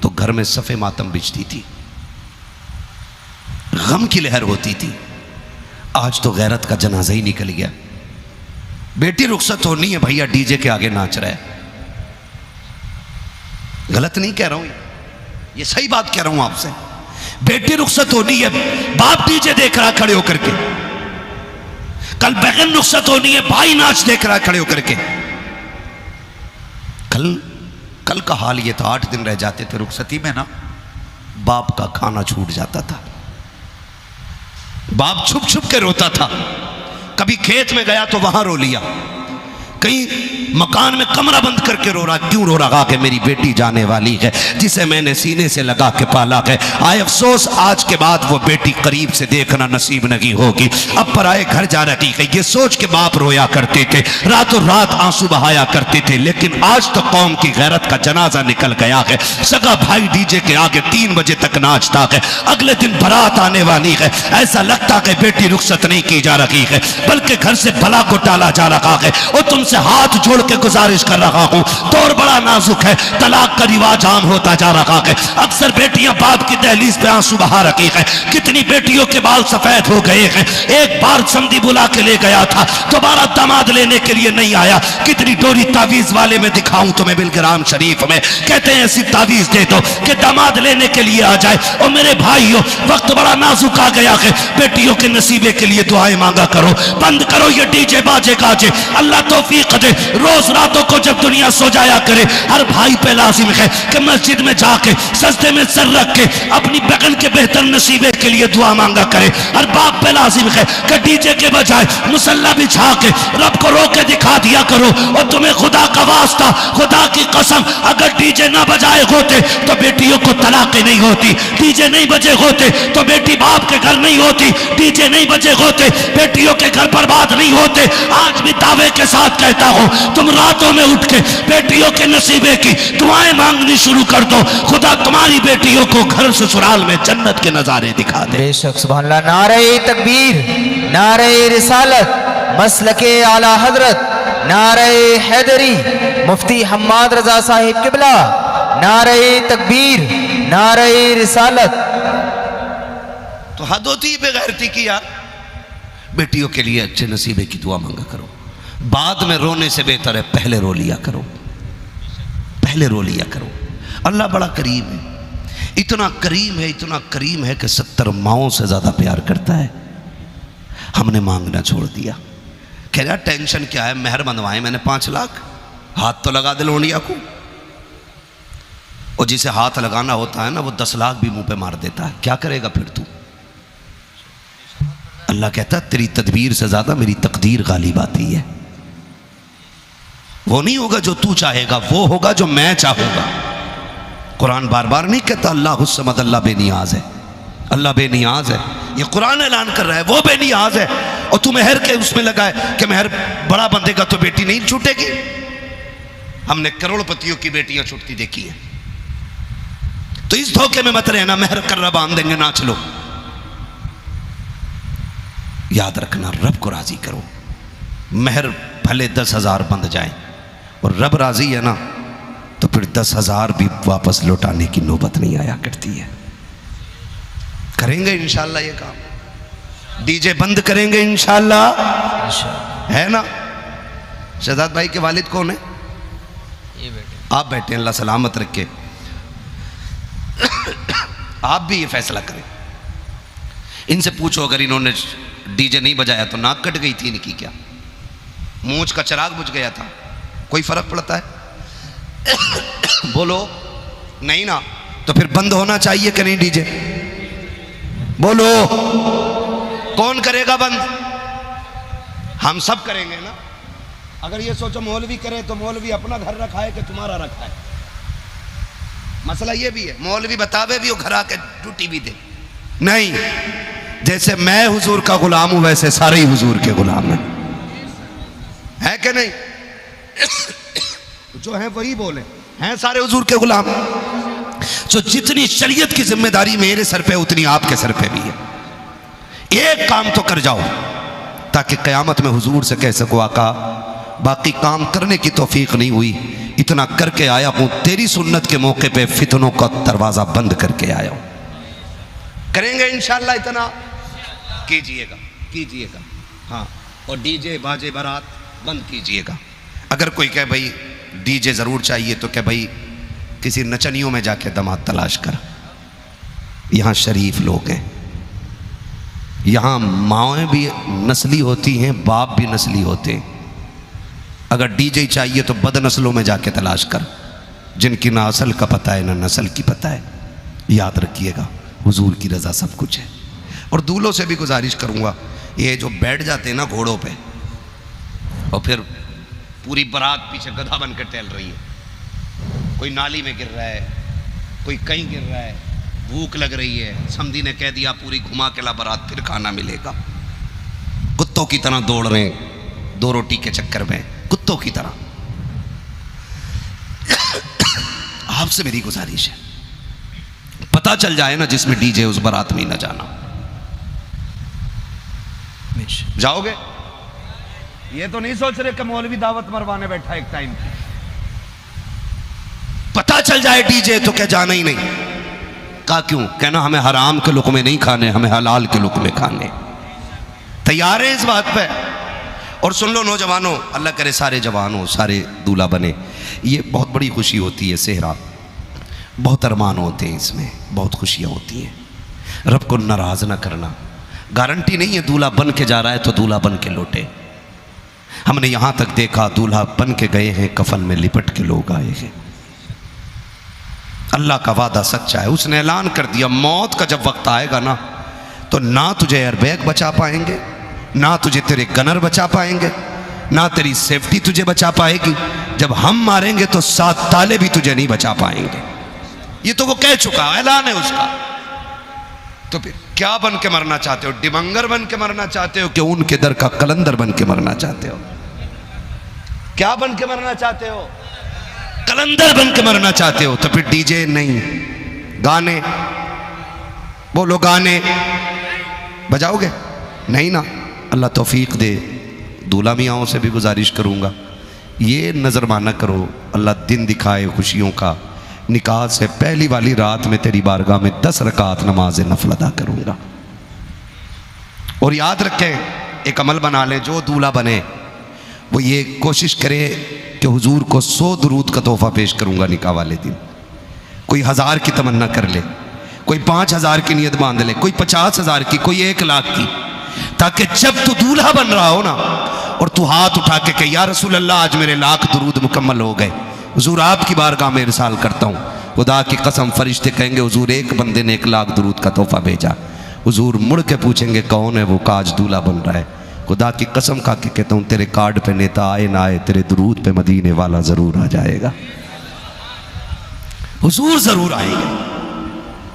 तो घर में सफ़े मातम बिछती थी, गम की लहर होती थी। आज तो गैरत का जनाजा ही निकल गया, बेटी रुखसत होनी है भैया डीजे के आगे नाच रहा है। गलत नहीं कह रहा हूं, ये सही बात कह रहा हूं आपसे, बेटी रुखसत होनी है, बाप डीजे देख रहा खड़े होकर के, कल बहन रुखसत होनी है, भाई नाच देख रहा खड़े होकर के। कल का हाल ये था, 8 दिन रह जाते थे रुखसती में ना, बाप का खाना छूट जाता था, बाप छुप छुप के रोता था, कभी खेत में गया तो वहां रो लिया, कहीं मकान में कमरा बंद करके रो रहा, क्यों रो रहा कि मेरी बेटी जाने वाली है जिसे मैंने सीने से लगा के पाला है। आए अफसोस आज के बाद वो बेटी करीब से देखना नसीब नहीं होगी, अब पराए घर जा रही है, ये सोच के बाप रोया करते थे, रातों रात आंसू बहाया करते थे। लेकिन आज तो कौम की गैरत का जनाजा निकल गया है, सगा भाई डीजे के आगे 3 बजे तक नाचता है, अगले दिन बारात आने वाली है, ऐसा लगता है बेटी रुखसत नहीं की जा रही है बल्कि घर से भला को टाला जा रहा है। और तुमसे हाथ जोड़ के गुजारिश कर रहा हूं, दौर बड़ा नाजुक है, तलाक का रिवाज आम होता जा रहा है, अक्सर बेटियां बाप की दहलीज पे आंसू बहा रही है, कितनी बेटियों के बाल सफेद हो गए हैं, एक बार समधी बुला के ले गया था, दोबारा दामाद लेने के लिए नहीं आया, कितनी डोरी तावीज वाले में दिखाऊं तुम्हें बिलग्राम शरीफ में, कहते हैं ऐसी तावीज दे दो कि दामाद लेने के लिए आ जाए। और मेरे भाइयों वक्त बड़ा नाजुक आ गया है, बेटियों के नसीबे के लिए दुआएं मांगा करो, बंद करो ये डीजे बाजे गाजे, अल्लाह तौफीक दे। रोज रातों को जब दुनिया सो जाया करे, हर भाई पे लाजिम है कि मस्जिद में जाके सजदे में सर रख के अपनी बहन के बेहतर नसीबे के लिए दुआ मांगा करे। हर बाप पे लाजिम है कि डीजे के बजाय मुसल्ला बिछा के रब को रो के दिखा दिया करो। और तुम्हें खुदा का वास्ता, खुदा की कसम, अगर डीजे ना बजाए होते तो बेटियों को तलाक़ें नहीं होती, डीजे नहीं बजे होते तो बेटी बाप के घर नहीं होती, डीजे नहीं बजे होते बेटियों के घर बर्बाद नहीं होते। आज भी दावे के साथ कहता हूं, तुम रातों में उठ के बेटियों के नसीबे की दुआएं मांगनी शुरू कर दो, खुदा तुम्हारी बेटियों को घर ससुराल में जन्नत के नजारे दिखा दे। बेशक सुभान अल्लाह। नारे तकबीर, नारे रिसालत, मसलके आला हजरत, नारे हैदरी, मुफ्ती हम्माद रजा साहिब किबला, नारे तकबीर, नारे रिसालत। तो हद होती है बेगैरती की यार। बेटियों के लिए अच्छे नसीबे की दुआ मांगा करो। बाद में रोने से बेहतर है पहले रो लिया करो, पहले रो लिया करो। अल्लाह बड़ा करीम है, इतना करीम है, इतना करीम है कि 70 माओं से ज़्यादा प्यार करता है। हमने मांगना छोड़ दिया। कह रहा टेंशन क्या है, मेहर बंधवाए मैंने 5 लाख, हाथ तो लगा दे लोनिया को। और जिसे हाथ लगाना होता है ना वो 10 लाख भी मुंह पे मार देता है। क्या करेगा फिर तू? अल्लाह कहता तेरी तदबीर से ज़्यादा मेरी तकदीर गालिब आती है। वो नहीं होगा जो तू चाहेगा, वो होगा जो मैं चाहूँगा। कुरान बार बार नहीं कहता अल्लाह हुस्समद, अल्लाह बेनियाज है, अल्लाह बेनियाज है। ये कुरान ऐलान कर रहा है वो बेनियाज है। और तू मेहर के उसमें लगा है कि मेहर बड़ा बंधेगा तो बेटी नहीं छूटेगी। हमने करोड़पतियों की बेटियां छूटती देखी है। तो इस धोखे में मत रहना मेहर कर रहा बांध देंगे नाच लो। याद रखना रब को राजी करो। मेहर भले 10,000 बंध जाए और रब राजी है ना तो फिर 10,000 भी वापस लौटाने की नौबत नहीं आया करती है। करेंगे इंशाल्लाह ये काम। डीजे बंद करेंगे इंशाल्लाह, है ना? शहजाद भाई के वालिद कौन है? ये बेटे, आप बैठे, अल्लाह सलामत रखे। आप भी ये फैसला करें। इनसे पूछो अगर इन्होंने डीजे नहीं बजाया तो नाक कट गई थी इनकी क्या? मूंछ का चिराग बुझ गया था? कोई फर्क पड़ता है? बोलो नहीं ना, तो फिर बंद होना चाहिए कि नहीं डीजे? बोलो कौन करेगा बंद? हम सब करेंगे ना। अगर ये सोचो मौलवी करे तो मौलवी अपना घर रखा है कि तुम्हारा रखा है? मसला ये भी है, मौलवी बतावे भी वो घर आके ड्यूटी भी दे नहीं। जैसे मैं हुजूर का गुलाम हूं वैसे सारे ही हुजूर के गुलाम हैं, है कि नहीं? जो है वही बोले, हैं सारे हुजूर के गुलाम। जो जितनी शरीयत की जिम्मेदारी मेरे सर पे उतनी आपके सर पे भी है। एक काम तो कर जाओ ताकि कयामत में हुजूर से कह सको आका बाकी काम करने की तौफीक नहीं हुई, इतना करके आया हूं तेरी सुन्नत के मौके पे फितनों का दरवाजा बंद करके आया हूं। करेंगे इंशाल्लाह, इतना कीजिएगा, कीजिएगा। हाँ, और डीजे बाजे बारात बंद कीजिएगा। अगर कोई कहे भाई डीजे ज़रूर चाहिए तो क्या भाई किसी नचनियों में जाके दामाद तलाश कर। यहाँ शरीफ लोग हैं, यहाँ माएँ भी नस्ली होती हैं, बाप भी नस्ली होते हैं। अगर डीजे चाहिए तो बदनस्लों में जाके तलाश कर, जिनकी ना असल का पता है ना नस्ल की पता है। याद रखिएगा हुजूर की रज़ा सब कुछ है। और दूल्हों से भी गुजारिश करूँगा, ये जो बैठ जाते हैं ना घोड़ों पे और फिर पूरी बारात पीछे गधा बन कर टहल रही है, कोई नाली में गिर रहा है, कोई कहीं गिर रहा है, भूख लग रही है, समधी ने कह दिया पूरी घुमा के ला बारात फिर खाना मिलेगा। कुत्तों की तरह दौड़ रहे हैं 2 रोटी के चक्कर में, कुत्तों की तरह। आपसे मेरी गुजारिश है पता चल जाए ना जिसमें डीजे उस बारात में ही न जाना। जाओगे? ये तो नहीं सोच रहे कि मौलवी दावत मरवाने बैठा एक टाइम की। पता चल जाए डीजे तो क्या जाना ही नहीं। कहा क्यों? कहना हमें हराम के लुक़मे नहीं खाने, हमें हलाल के लुक़मे खाने। तैयार है इस बात पे? और सुन लो नौजवानों, अल्लाह करे सारे जवानों सारे दूल्हा बने। ये बहुत बड़ी खुशी होती है सेहरा, बहुत अरमान होते हैं इसमें, बहुत खुशियाँ होती हैं। रब को नाराज़ ना करना। गारंटी नहीं है दूल्हा बन के जा रहा है तो दूल्हा बन के लौटे। हमने यहाँ तक देखा दूल्हा बन के गए हैं, कफन में लिपट के लोग आए हैं। अल्लाह का वादा सच्चा है, उसने ऐलान कर दिया मौत का जब वक्त आएगा ना तो ना तुझे एयरबैग बचा पाएंगे, ना तुझे तेरे गनर बचा पाएंगे, ना तेरी सेफ्टी तुझे बचा पाएगी। जब हम मारेंगे तो 7 ताले भी तुझे नहीं बचा पाएंगे। ये तो वो कह चुका, ऐलान है उसका। तो फिर क्या बन के मरना चाहते हो? डिमंगर बन के मरना चाहते हो कि उनके दर का कलंदर बन के मरना चाहते हो? क्या बन के मरना चाहते हो? कलंदर बन के मरना चाहते हो? तो फिर डीजे नहीं, गाने बोलो, गाने बजाओगे? नहीं ना। अल्लाह तौफीक दे। दूल्हा मियाँओं से भी गुजारिश करूँगा ये नज़र माना करो, अल्लाह दिन दिखाए खुशियों का निकाह से पहली वाली रात में तेरी बारगाह में 10 रकात नमाज नफल अदा करूँगा। और याद रखें, एक अमल बना लें, जो दूल्हा बने वो ये कोशिश करे कि हुजूर को 100 दुरूद का तोहफ़ा पेश करूँगा निकाह वाले दिन। कोई 1000 की तमन्ना कर ले, कोई 5000 की नियत बांध ले, कोई 50,000 की, कोई 1 लाख की, ताकि जब तू दूल्हा बन रहा हो ना और तू हाथ उठा के कहे या रसूल अल्लाह आज मेरे 1,00,000 दुरूद मुकम्मल हो गए, हुजूर आपकी बारगाह में इरसाल करता हूँ। खुदा की कसम फरिश्ते कहेंगे हुजूर एक बंदे ने 1,00,000 दुरूद का तोहफ़ा भेजा। हुजूर मुड़ के पूछेंगे कौन है वो, काज दूल्हा बन रहा है। खुदा की कसम खा के कहता हूँ तेरे कार्ड पे नेता आए ना आए, तेरे दुरूद पे मदीने वाला ज़रूर आ जाएगा, हुजूर ज़रूर आएंगे।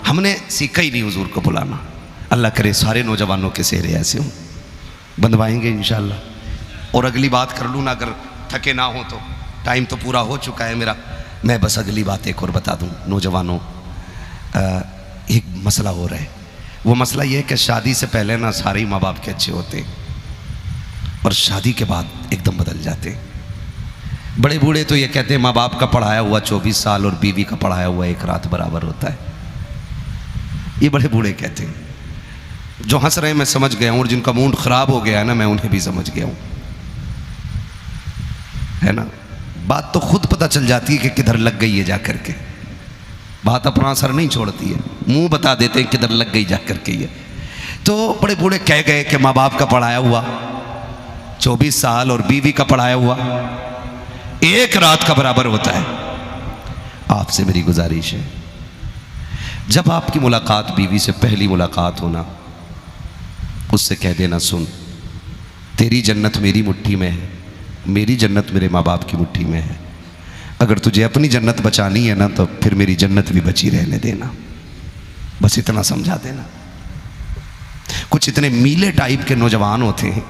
हमने सीखा ही नहीं हुजूर को बुलाना। अल्लाह करे सारे नौजवानों के सेहरे ऐसे हों, बंधवाएंगे इंशाअल्लाह। और अगली बात कर लूँ ना, अगर थके ना हो तो, टाइम तो पूरा हो चुका है मेरा। मैं बस अगली बात एक और बता दूँ नौजवानों, एक मसला हो रहा है। वो मसला ये है कि शादी से पहले ना सारे ही माँ बाप के अच्छे होते हैं और शादी के बाद एकदम बदल जाते हैं। बड़े बूढ़े तो ये कहते हैं माँ बाप का पढ़ाया हुआ 24 साल और बीवी का पढ़ाया हुआ 1 रात बराबर होता है। ये बड़े बूढ़े कहते हैं। जो हंस रहे हैं मैं समझ गया हूँ, और जिनका मूड ख़राब हो गया है ना मैं उन्हें भी समझ गया हूँ, है ना। बात तो खुद पता चल जाती है कि किधर लग गई है जा करके। बात अपना असर नहीं छोड़ती है, मुंह बता देते हैं किधर लग गई जा करके ये। तो बड़े बूढ़े कह गए कि माँ बाप का पढ़ाया हुआ 24 साल और बीवी का पढ़ाया हुआ 1 रात का बराबर होता है। आपसे मेरी गुजारिश है, जब आपकी मुलाकात बीवी से पहली मुलाकात होना, उससे कह देना सुन तेरी जन्नत मेरी मुट्ठी में है, मेरी जन्नत मेरे माँ बाप की मुट्ठी में है। अगर तुझे अपनी जन्नत बचानी है ना तो फिर मेरी जन्नत भी बची रहने देना। बस इतना समझा देना। कुछ इतने मीले टाइप के नौजवान होते हैं,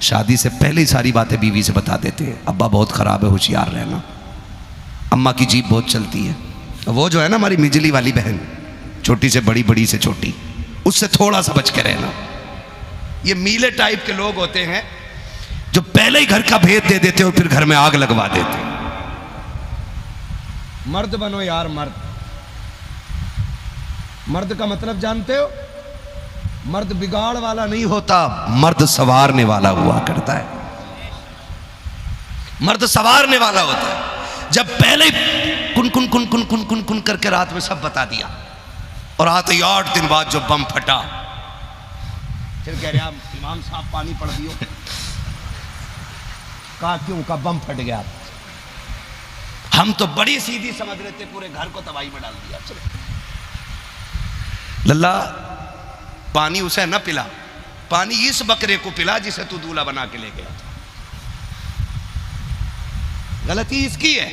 शादी से पहले ही सारी बातें बीवी से बता देते हैं। अब्बा बहुत ख़राब है, होशियार रहना। अम्मा की जीभ बहुत चलती है। वो जो है ना हमारी मिजली वाली बहन, छोटी से बड़ी, बड़ी से छोटी, उससे थोड़ा सा बच के रहना। ये मीले टाइप के लोग होते हैं जो पहले ही घर का भेद दे देते और फिर घर में आग लगवा देते। मर्द बनो यार, मर्द। मर्द का मतलब जानते हो? मर्द बिगाड़ वाला नहीं होता, मर्द संवारने वाला हुआ करता है। मर्द संवारने वाला होता है। जब पहले ही कुन कुन कुन कुन कुन कुन कुन करके रात में सब बता दिया और आते ही 8 दिन बाद जो बम फटा, फिर कह रहे इमाम साहब पानी पड़ दियो। कहा क्यों? का बम फट गया। हम तो बड़ी सीधी समझ रहे थे, पूरे घर को तबाही में डाल दिया। चलो लल्ला, पानी उसे न पिला, पानी इस बकरे को पिला जिसे तू दूल्हा बना के ले गया था। गलती इसकी है।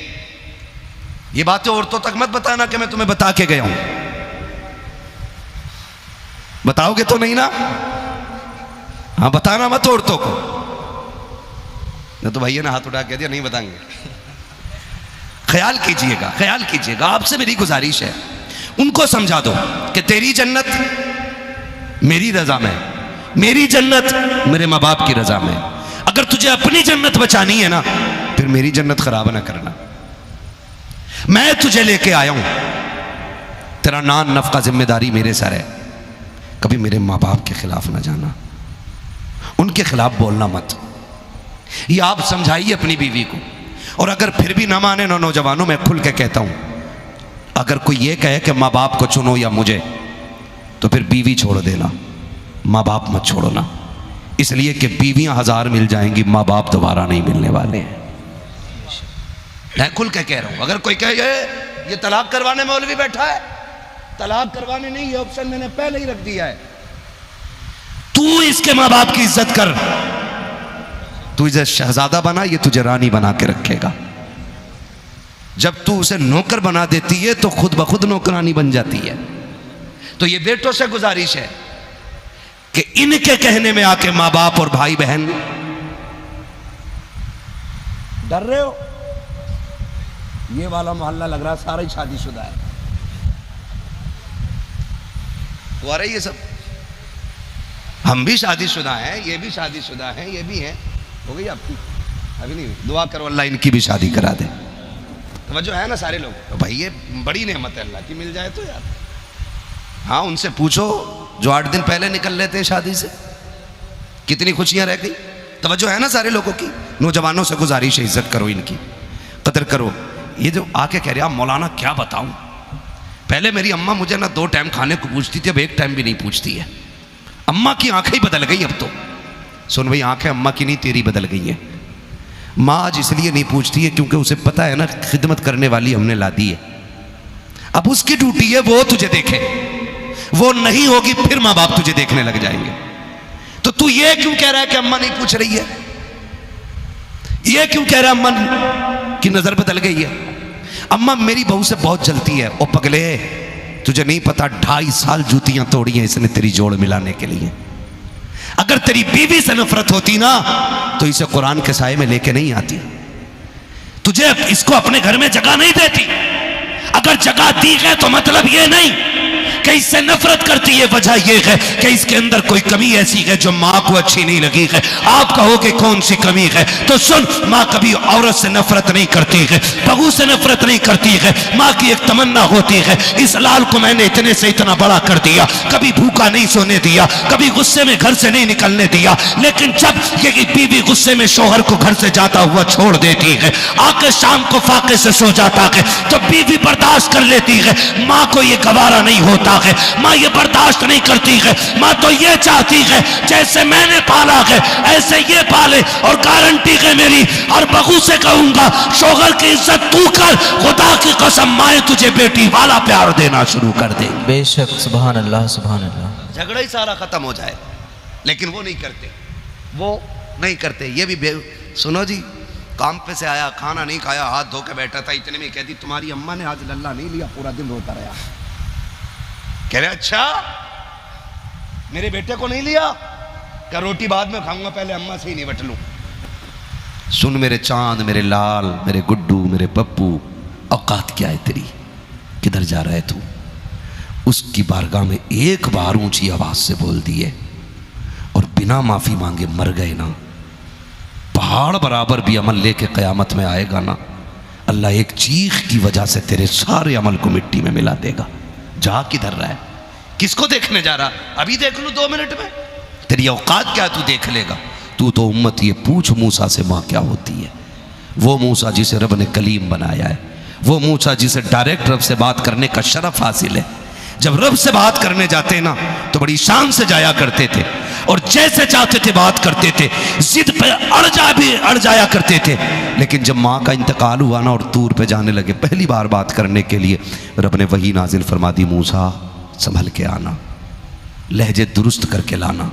ये बातें औरतों तक मत बताना कि मैं तुम्हें बता के गया हूं। बताओगे तो नहीं ना? हाँ, बताना मत औरतों को। न तो भैया ने हाथ उठा के दिया नहीं बताएंगे। ख्याल कीजिएगा, ख्याल कीजिएगा। आपसे मेरी गुजारिश है, उनको समझा दो कि तेरी जन्नत मेरी रजा में, मेरी जन्नत मेरे माँ बाप की रजा में। अगर तुझे अपनी जन्नत बचानी है ना, फिर मेरी जन्नत खराब ना करना। मैं तुझे लेके आया हूं, तेरा नान नफ का जिम्मेदारी मेरे सर है। कभी मेरे माँ बाप के खिलाफ ना जाना, उनके खिलाफ बोलना मत। ये आप समझाइए अपनी बीवी को। और अगर फिर भी ना माने ना, नौजवानों, मैं खुल के कहता हूं, अगर कोई ये कहे कि माँ बाप को चुनो या मुझे, तो फिर बीवी छोड़ देना, माँ बाप मत छोड़ना। इसलिए कि बीवियां 1000 मिल जाएंगी, माँ बाप दोबारा नहीं मिलने वाले हैं। मैं खुल के कह रहा हूं। अगर कोई कहे ये तलाक करवाने मौलवी बैठा है, तलाक करवाने नहीं, ये ऑप्शन मैंने पहले ही रख दिया है। तू इसके माँ बाप की इज्जत कर। तू इसे शहजादा बना, ये तुझे रानी बना के रखेगा। जब तू उसे नौकर बना देती है तो खुद ब खुद नौकरानी बन जाती है। तो ये बेटों से गुजारिश है कि इनके कहने में आके माँ बाप और भाई बहन डर रहे हो। ये वाला मोहल्ला लग रहा सारा ही शादीशुदा है। वो आ रही है सब। हम भी शादीशुदा हैं, ये भी शादीशुदा हैं, ये भी हैं। हो गई आपकी? अभी नहीं हुई। दुआ करो अल्लाह इनकी भी शादी करा दे। तवज्जो है ना सारे लोग? तो भाई ये बड़ी नेमत है अल्लाह की, मिल जाए तो यार। हाँ उनसे पूछो जो 8 दिन पहले निकल लेते हैं शादी से, कितनी खुशियां रह गई। तवज्जो है ना सारे लोगों की? नौजवानों से गुजारिश है, इज्जत करो, इनकी कदर करो। ये जो आके कह रहे आप मौलाना क्या बताऊं, पहले मेरी अम्मा मुझे ना 2 टाइम खाने को पूछती थी, अब 1 टाइम भी नहीं पूछती है। अम्मा की आंखें ही बदल गई अब तो। सुन भाई, आंखें अम्मा की नहीं तेरी बदल गई है। माँ आज इसलिए नहीं पूछती है क्योंकि उसे पता है ना खिदमत करने वाली हमने ला दी है, अब उसकी ड्यूटी है वो तुझे देखे, वो नहीं होगी फिर माँ बाप तुझे देखने लग जाएंगे। तो तू ये क्यों कह रहा है कि अम्मा नहीं पूछ रही है? ये क्यों कह रहा है अम्मा की नजर बदल गई है? अम्मा मेरी बहू से बहुत जलती है। ओ पगले, तुझे नहीं पता 2.5 साल जूतियां तोड़ी हैं इसने तेरी जोड़ मिलाने के लिए। अगर तेरी बीवी से नफरत होती ना तो इसे कुरान के साए में लेके नहीं आती, तुझे इसको अपने घर में जगह नहीं देती। अगर जगह दी है तो मतलब ये नहीं कि इससे नफरत करती है, वजह यह है कि इसके अंदर कोई कमी ऐसी है जो माँ को अच्छी नहीं लगी है। आप कहोगे कौन सी कमी है? तो सुन, माँ कभी औरत से नफरत नहीं करती है, बहू से नफरत नहीं करती है। माँ की एक तमन्ना होती है, इस लाल को मैंने इतने से इतना बड़ा कर दिया, कभी भूखा नहीं सोने दिया, कभी गुस्से में घर से नहीं निकलने दिया। लेकिन जब ये बीवी गुस्से में शोहर को घर से जाता हुआ छोड़ देती है, आके शाम को फाके से सो जाता है, तो बीवी बर्दाश्त कर लेती है। माँ को ये गवारा नहीं होता है, माँ ये बर्दाश्त नहीं करती है। माँ तो ये चाहती है जैसे मैंने पाला है ऐसे ये पाले, और गारंटी है मेरी, और बहू से कहूंगा शोहर की इज्जत तू कर, खुदा की कसम माए तुझे बेटी वाला प्यार देना शुरू कर दे। बेशक, सुभान अल्लाह सुभान अल्लाह। झगड़ा ही सारा खत्म हो जाए, लेकिन वो नहीं करते, वो नहीं करते। ये भी सुनो जी, काम पे से आया, खाना नहीं खाया, हाथ धो के बैठा था, इतने में कहती तुम्हारी अम्मा ने आज लल्ला नहीं लिया, पूरा दिन रोता रहा। कह रहे अच्छा मेरे बेटे को नहीं लिया? क्या रोटी बाद में खाऊंगा, पहले अम्मा से ही निपट लूं। सुन मेरे चांद, मेरे लाल, मेरे गुड्डू, मेरे पप्पू, औकात क्या है तेरी? किधर जा रहा है तू? उसकी बारगाह में एक बार ऊंची आवाज से बोल दिए और बिना माफी मांगे मर गए ना, पहाड़ बराबर भी अमल लेके कयामत में आएगा ना, अल्लाह एक चीख की वजह से तेरे सारे अमल को मिट्टी में मिला देगा। जा किधर रहा है? किसको देखने जा रहा? अभी देख लूं 2 मिनट में, तेरी औकात क्या तू देख लेगा? तू तो उम्मत ये पूछ मूसा से माँ क्या होती है। वो मूसा जिसे रब ने कलीम बनाया है, वो मूसा जिसे डायरेक्ट रब से बात करने का शरफ हासिल है। जब रब से बात करने जाते ना तो बड़ी शान से जाया करते थे, और जैसे चाहते थे बात करते थे, जिद पे अड़ जाया करते थे। लेकिन जब माँ का इंतकाल हुआ ना और तूर पे जाने लगे पहली बार बात करने के लिए, रब ने वही नाजिल फरमा दी, मूसा संभल के आना, लहजे दुरुस्त करके लाना,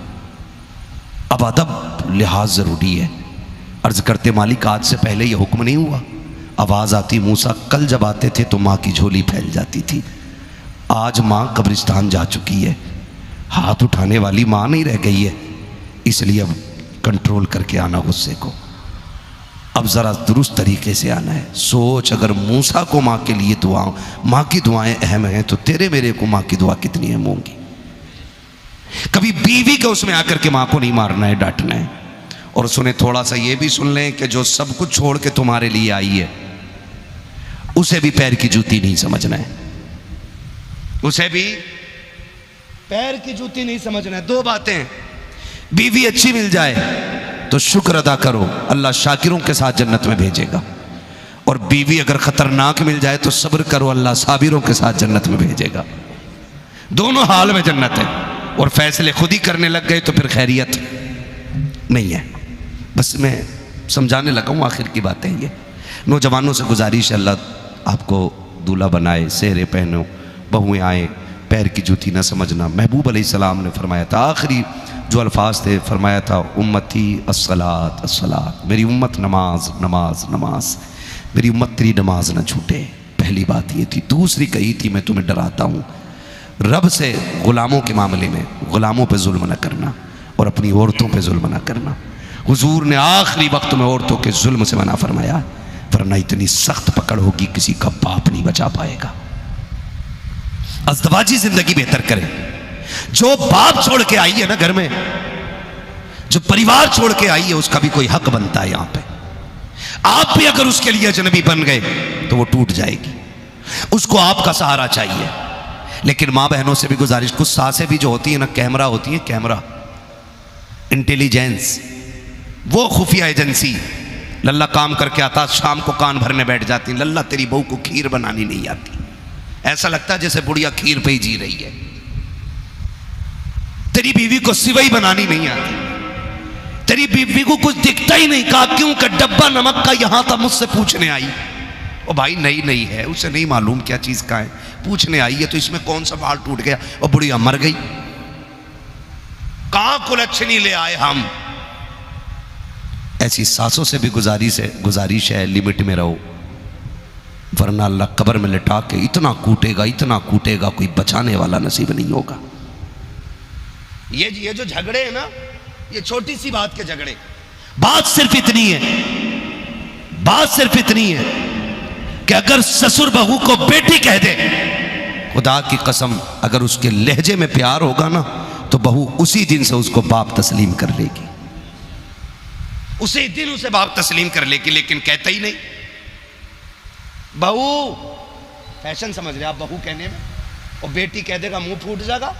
अब अदब लिहाज ज़रूरी है। अर्ज करते मालिक आज से पहले यह हुक्म नहीं हुआ? आवाज़ आती मूसा कल जब आते थे तो माँ की झोली फैल जाती थी, आज माँ कब्रिस्तान जा चुकी है, हाथ उठाने वाली माँ नहीं रह गई है, इसलिए अब कंट्रोल करके आना गुस्से को, अब ज़रा दुरुस्त तरीके से आना है। सोच अगर मूसा को माँ के लिए दुआ, माँ की दुआएं अहम हैं, तो तेरे मेरे को माँ की दुआ कितनी अहम होंगी। कभी बीवी के उसमें आकर के माँ को नहीं मारना है, डांटना है। और सुने थोड़ा सा ये भी सुन लें कि जो सब कुछ छोड़ के तुम्हारे लिए आई है उसे भी पैर की जूती नहीं समझना है, उसे भी पैर की जूती नहीं समझना है। 2 बातें, बीवी अच्छी मिल जाए तो शुक्र अदा करो, अल्लाह शाकिरों के साथ जन्नत में भेजेगा, और बीवी अगर खतरनाक मिल जाए तो सब्र करो, अल्लाह साबिरों के साथ जन्नत में भेजेगा। दोनों हाल में जन्नत है, और फैसले खुद ही करने लग गए तो फिर खैरियत नहीं है। बस मैं समझाने लगा हूँ, आखिर की बात है ये। नौजवानों से गुजारिश है, अल्लाह आपको दूल्हा बनाए, सेहरे पहनो, बहुएं आए, पैर की जूती ना समझना। महबूब अलैहिस्सलाम ने फरमाया था, आखिरी जो अल्फाज थे, फरमाया था उम्मती अस्सलात अस्सलात, मेरी उम्मत नमाज नमाज नमाज, मेरी उम्मत तेरी नमाज ना छूटे। पहली बात ये थी। दूसरी कही थी, मैं तुम्हें डराता हूँ रब से ग़ुलामों के मामले में, ग़ुलामों पे जुल्म न करना और अपनी औरतों पे जुल्म न करना। हुजूर ने आखिरी वक्त में औरतों के जुल्म से मना फरमाया, वरना इतनी सख्त पकड़ होगी किसी का बाप नहीं बचा पाएगा। अज़दवाजी जिंदगी बेहतर करे। जो बाप छोड़ के आई है ना घर में, जो परिवार छोड़ के आई है, उसका भी कोई हक बनता है यहाँ पे। आप भी अगर उसके लिए अजनबी बन गए तो वो टूट जाएगी, उसको आपका सहारा चाहिए। लेकिन माँ बहनों से भी गुजारिश, कुछ सासें भी जो होती है ना, कैमरा होती है, कैमरा, इंटेलिजेंस, वो खुफिया एजेंसी। लल्ला काम करके आता, शाम को कान भरने बैठ जाती, लल्ला तेरी बहू को खीर बनानी नहीं आती। ऐसा लगता है जैसे बुढ़िया खीर पे ही जी रही है। तेरी बीवी को सिवई बनानी नहीं आती, तेरी बीवी को कुछ दिखता ही नहीं। कहा क्यों? का डब्बा नमक का यहां था, मुझसे पूछने आई। ओ भाई नई नई है, उसे नहीं मालूम क्या चीज का है, पूछने आई है तो इसमें कौन सा बाल टूट गया, और बुढ़िया मर गई। कहां कुलच्छनी ले आए हम। ऐसी सासों से भी गुजारिश है, लिमिट में रहो, वरना अल्लाह कब्र में लिटा के इतना कूटेगा कोई बचाने वाला नसीब नहीं होगा। ये जो झगड़े हैं ना, ये छोटी सी बात के झगड़े, बात सिर्फ इतनी है कि अगर ससुर बहू को बेटी कह दे, खुदा की कसम अगर उसके लहजे में प्यार होगा ना, तो बहू उसी दिन से उसको बाप तस्लीम कर लेगी, उसी दिन उसे बाप तस्लीम कर लेगी। लेकिन कहता ही नहीं। बहू फैशन समझ रहे आप बहू कहने में, और बेटी कह देगा मुंह फूट जाएगा।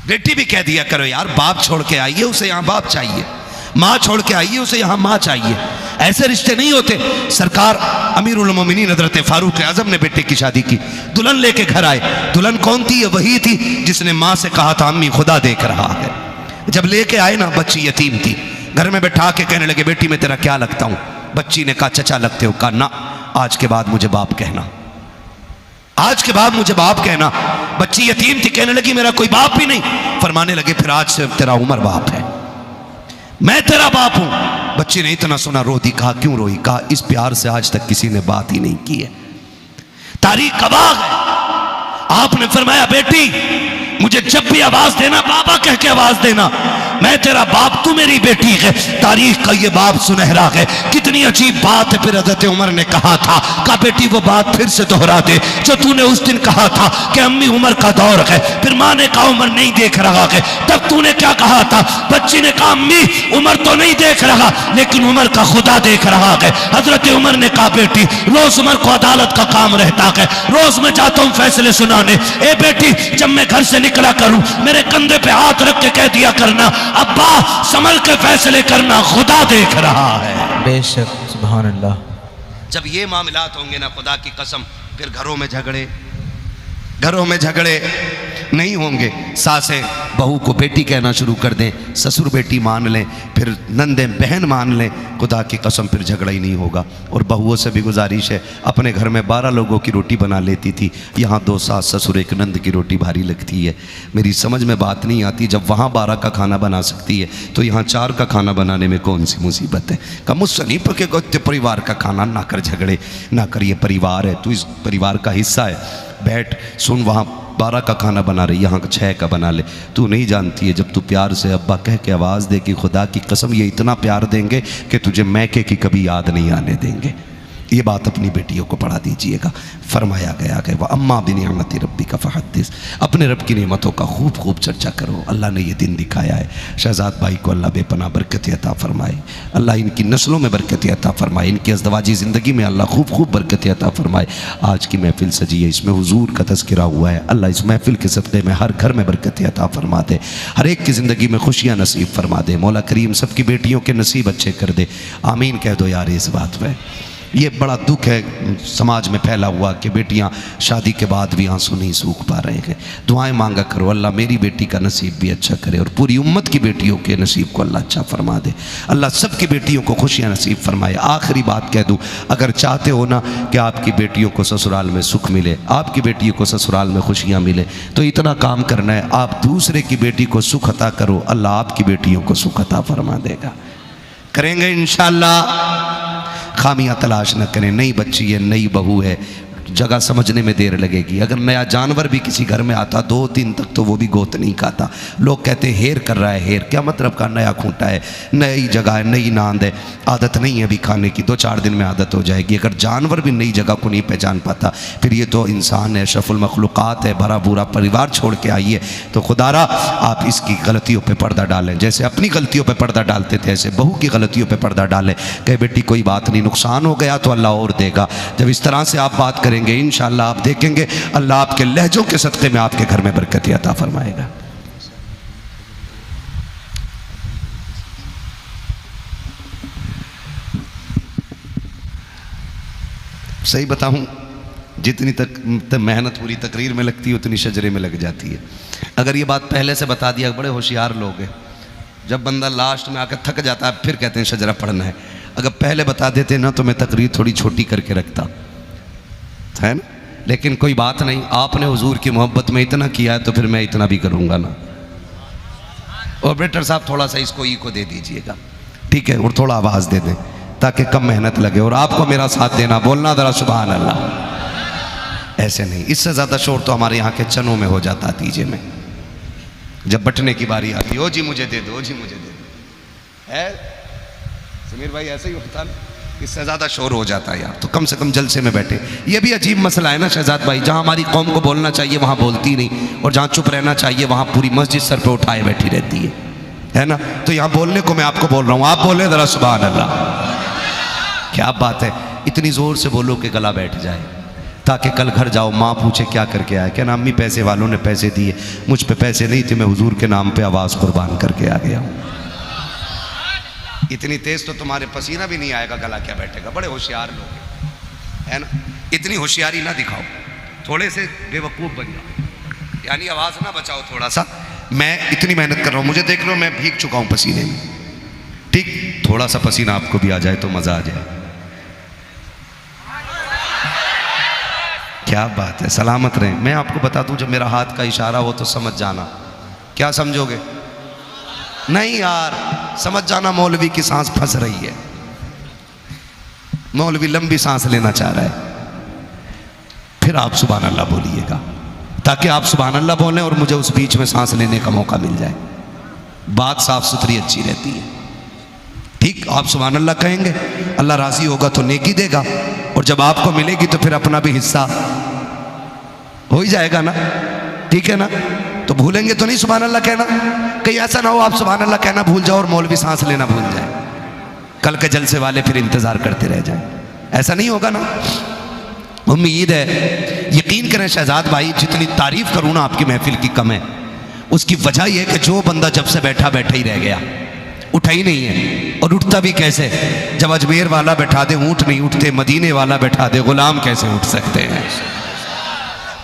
बेटी भी कह दिया करो यार, बाप छोड़ के आई है उसे यहां बाप चाहिए, माँ छोड़ के आई है उसे यहां माँ चाहिए। ऐसे रिश्ते नहीं होते। सरकार अमीरुल मोमिनीन हज़रत फारूक आज़म ने बेटे की शादी की, दुल्हन लेके घर आए। दुल्हन कौन थी? वही थी जिसने माँ से कहा था अम्मी खुदा देख रहा है। जब लेके आए ना, बच्ची यतीम थी, घर में बैठा के कहने लगे बेटी मैं तेरा क्या लगता हूं? बच्ची ने कहा चचा लगते हो। कहा ना, आज के बाद मुझे बाप कहना, आज के बाद मुझे बाप कहना। बच्ची यतीम थी, कहने लगी मेरा कोई बाप भी नहीं। फरमाने लगे फिर आज से तेरा उमर बाप है, मैं तेरा बाप हूं। बच्ची ने इतना सुना, रो दी। कहा क्यों रोई? कहा इस प्यार से आज तक किसी ने बात ही नहीं की है, तारीख गवाह है। आपने फरमाया बेटी मुझे जब भी आवाज देना बाबा कह के आवाज देना, मैं तेरा बाप, तू मेरी बेटी है। तारीख का ये बाप सुनहरा है। कितनी अजीब बात है। फिर हज़रत उमर ने कहा था, कहा बेटी वो बात फिर से दोहरा दे जो तूने उस दिन कहा था कि अम्मी उमर का दौर है। फिर माँ ने कहा उमर नहीं देख रहा है, तब तूने क्या कहा था? बच्ची ने कहा अम्मी उमर तो नहीं देख रहा, लेकिन उमर का खुदा देख रहा है। हजरत उमर ने कहा बेटी रोज उमर को अदालत का काम रहता है, रोज मैं जाता हूँ फैसले सुनाने। ए बेटी जब मैं घर से निकला करूं मेरे कंधे पे हाथ रख के कह दिया करना अब्बा संभल के फैसले करना, खुदा देख रहा है। बेशक, सुभान अल्लाह। जब ये मामलात होंगे ना, खुदा की कसम, फिर घरों में झगड़े नहीं होंगे। सासें बहू को बेटी कहना शुरू कर दें, ससुर बेटी मान लें, फिर नंदे बहन मान लें, खुदा की कसम फिर झगड़ा ही नहीं होगा। और बहुओं से भी गुजारिश है, अपने घर में 12 लोगों की रोटी बना लेती थी, यहाँ 2 सास ससुर एक नंद की रोटी भारी लगती है। मेरी समझ में बात नहीं आती, जब वहाँ 12 का खाना बना सकती है तो यहाँ 4 का खाना बनाने में कौन सी मुसीबत है। कम मुझसे नहीं पकेगा परिवार का खाना, ना कर झगड़े, ना कर, ये परिवार है, तू इस परिवार का हिस्सा है, बैठ सुन, वहाँ 12 का खाना बना रही, यहाँ 6 का बना ले। तू नहीं जानती है, जब तू प्यार से अब्बा कह के आवाज़ दे कि खुदा की कसम ये इतना प्यार देंगे कि तुझे मैके की कभी याद नहीं आने देंगे। ये बात अपनी बेटियों को पढ़ा दीजिएगा। फरमाया गया कि वह अम्मा बिनिअमति रब्बी का फहद्दिस, अपने रब की नेमतों का खूब खूब चर्चा करो। अल्लाह ने ये दिन दिखाया है। शहजाद भाई को अल्लाह बेपनाह बरकत अता फरमाए, अल्लाह इनकी नस्लों में बरकत अता फरमाए, इनकी अज़दवाजी ज़िंदगी में अल्लाह खूब खूब बरकत अता फरमाए। आज की महफिल सजी है, इसमें हुजूर का तज़किरा हुआ है। अल्लाह इस महफिल के सदक़े में हर घर में बरकत अता फरमा दे, हर एक की ज़िंदगी में खुशियाँ नसीब फरमा दे। मौला करीम सबकी बेटियों के नसीब अच्छे कर दे, आमीन कह दो यार। इस बात पर ये बड़ा दुख है समाज में फैला हुआ कि बेटियां शादी के बाद भी आंसू नहीं सूख पा रहे हैं। दुआएं मांगा करो, अल्लाह मेरी बेटी का नसीब भी अच्छा करे और पूरी उम्मत की बेटियों के नसीब को अल्लाह अच्छा फरमा दे। अल्लाह सबकी बेटियों को खुशियां नसीब फरमाए। आखिरी बात कह दूं, अगर चाहते हो ना कि आपकी बेटियों को ससुराल में सुख मिले, आपकी बेटियों को ससुराल में खुशियाँ मिले, तो इतना काम करना है, आप दूसरे की बेटी को सुख अता करो, अल्लाह आपकी बेटियों को सुख अता फरमा देगा। करेंगे इंशाअल्लाह। खामियां तलाश न करें। नई बच्ची है, नई बहू है, जगह समझने में देर लगेगी। अगर नया जानवर भी किसी घर में आता 2 दिन तक तो वो भी गोत नहीं खाता। लोग कहते हैं हेर कर रहा है। हेर क्या मतलब का? नया खूंटा है, नई जगह है, नई नांद है, आदत नहीं है अभी खाने की, 2-4 दिन में आदत हो जाएगी। अगर जानवर भी नई जगह को नहीं पहचान पाता, फिर ये तो इंसान है, अशरफुल मखलूक़ात है, भरा पूरा परिवार छोड़ के आई है। तो खुदारा आप इसकी गलतियों पे पर्दा डालें, जैसे अपनी गलतियों पे पर्दा डालते थे ऐसे बहू की गलतियों पे पर्दा डालें। कहे बेटी कोई बात नहीं, नुकसान हो गया तो अल्लाह और देगा। जब इस तरह से आप बात करेंगे इंशाअल्लाह आप देखेंगे अल्लाह आपके लहजों के सदक़े में आपके घर में बरकत अता फरमाएगा। सही बताऊं, जितनी तक मेहनत पूरी तकरीर में लगती है उतनी शजरे में लग जाती है। अगर ये बात पहले से बता दिया, बड़े होशियार लोग हैं, जब बंदा लास्ट में आकर थक जाता है फिर कहते हैं शजरा पढ़ना है। अगर पहले बता देते ना तो मैं तकरीर थोड़ी छोटी करके रखता है ना। लेकिन कोई बात नहीं, आपने हुजूर की मोहब्बत में इतना किया है तो फिर मैं इतना भी करूँगा ना। ऑपरेटर साहब थोड़ा सा इसको ई को दे दीजिएगा, ठीक है, और थोड़ा आवाज़ दे दें ताकि कम मेहनत लगे। और आपको मेरा साथ देना, बोलना ज़रा सुभान अल्लाह। ऐसे नहीं, इससे ज़्यादा शोर तो हमारे यहाँ के चनों में हो जाता तीजे में, जब बटने की बारी आती हो जी मुझे दे दो, जी मुझे दे दो, है समीर भाई ऐसे ही होता है। इससे ज़्यादा शोर हो जाता है यार, तो कम से कम जलसे में बैठे। ये भी अजीब मसला है ना शहजाद भाई, जहाँ हमारी कौम को बोलना चाहिए वहाँ बोलती नहीं, और जहाँ चुप रहना चाहिए वहाँ पूरी मस्जिद सर पे उठाए बैठी रहती है ना। तो यहाँ बोलने को मैं आपको बोल रहा हूँ, आप बोले ज़रा सुभान अल्लाह। क्या बात है, इतनी ज़ोर से बोलो कि गला बैठ जाए, ताकि कल घर जाओ माँ पूछे क्या करके आए, क्या ना अम्मी पैसे वालों ने पैसे दिए, मुझ पे पैसे नहीं थे, मैं हुजूर के नाम पे आवाज़ कुर्बान करके आ गया हूँ। इतनी तेज़ तो तुम्हारे पसीना भी नहीं आएगा, गला क्या बैठेगा। बड़े होशियार लोग है ना, इतनी होशियारी ना दिखाओ, थोड़े से बेवकूफ़ बन जाओ, यानी आवाज़ ना बचाओ थोड़ा सा। मैं इतनी मेहनत कर रहा हूँ, मुझे देख लो मैं भीग चुका हूँ पसीने में, ठीक, थोड़ा सा पसीना आपको भी आ जाए तो मज़ा आ जाए। क्या बात है, सलामत रहें। मैं आपको बता दूं, जब मेरा हाथ का इशारा हो तो समझ जाना। क्या समझोगे? नहीं यार, समझ जाना मौलवी की सांस फंस रही है, मौलवी लंबी सांस लेना चाह रहा है। फिर आप सुभान अल्लाह बोलिएगा, ताकि आप सुभान अल्लाह बोलें और मुझे उस बीच में सांस लेने का मौका मिल जाए। बात साफ सुथरी अच्छी रहती है, ठीक। आप सुभान अल्लाह कहेंगे, अल्लाह राजी होगा तो नेकी देगा, और जब आपको मिलेगी तो फिर अपना भी हिस्सा हो ही जाएगा ना, ठीक है ना। तो भूलेंगे तो नहीं सुभान अल्लाह कहना, कहीं ऐसा ना हो आप सुभान अल्लाह कहना भूल जाओ और मौलवी सांस लेना भूल जाए, कल के जलसे वाले फिर इंतजार करते रह जाए। ऐसा नहीं होगा ना। उम्मीद है, यकीन करें शहजाद भाई, जितनी तारीफ करूँ ना आपकी महफिल की कम है। उसकी वजह यह कि जो बंदा जब से बैठा बैठा ही रह गया, उठा ही नहीं है। और उठता भी कैसे? जब अजमेर वाला बैठा दे ऊँट नहीं उठते, मदीने वाला बैठा दे गुलाम कैसे उठ सकते हैं,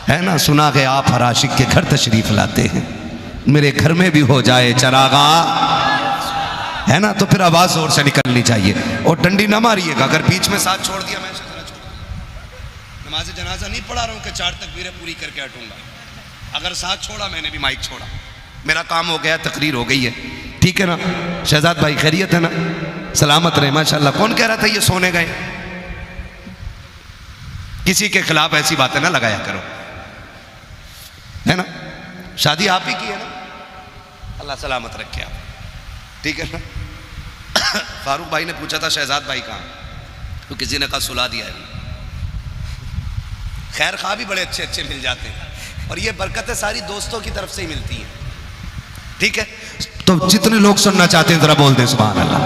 है ना। सुना के आप हर आशिक के घर तशरीफ लाते हैं, मेरे घर में भी हो जाए चरागा, है ना। तो फिर आवाज़ जोर से निकलनी चाहिए, और डंडी ना मारिएगा। अगर बीच में साथ छोड़ दिया, मैं नमाज जनाजा नहीं पढ़ा रहा हूँ कि 4 तकबीरें पूरी करके हटूंगा। अगर साथ छोड़ा, मैंने भी माइक छोड़ा, मेरा काम हो गया, तकरीर हो गई है, ठीक है ना। शहजाद भाई खैरियत है ना, सलामत रहे माशाल्लाह। कौन कह रहा था ये सोने गए? किसी के खिलाफ ऐसी बातें ना लगाया करो, है ना। शादी आप ही की है ना, अल्लाह सलामत रखे आप, ठीक है ना। फारूक भाई ने पूछा था शहजाद भाई कहाँ, तो किसी ने कहा सुला दिया है। खैर खा भी बड़े अच्छे अच्छे मिल जाते हैं, और ये बरकतें सारी दोस्तों की तरफ से ही मिलती हैं, ठीक है। तो जितने लोग सुनना चाहते हैं जरा बोल दें सुभान अल्लाह।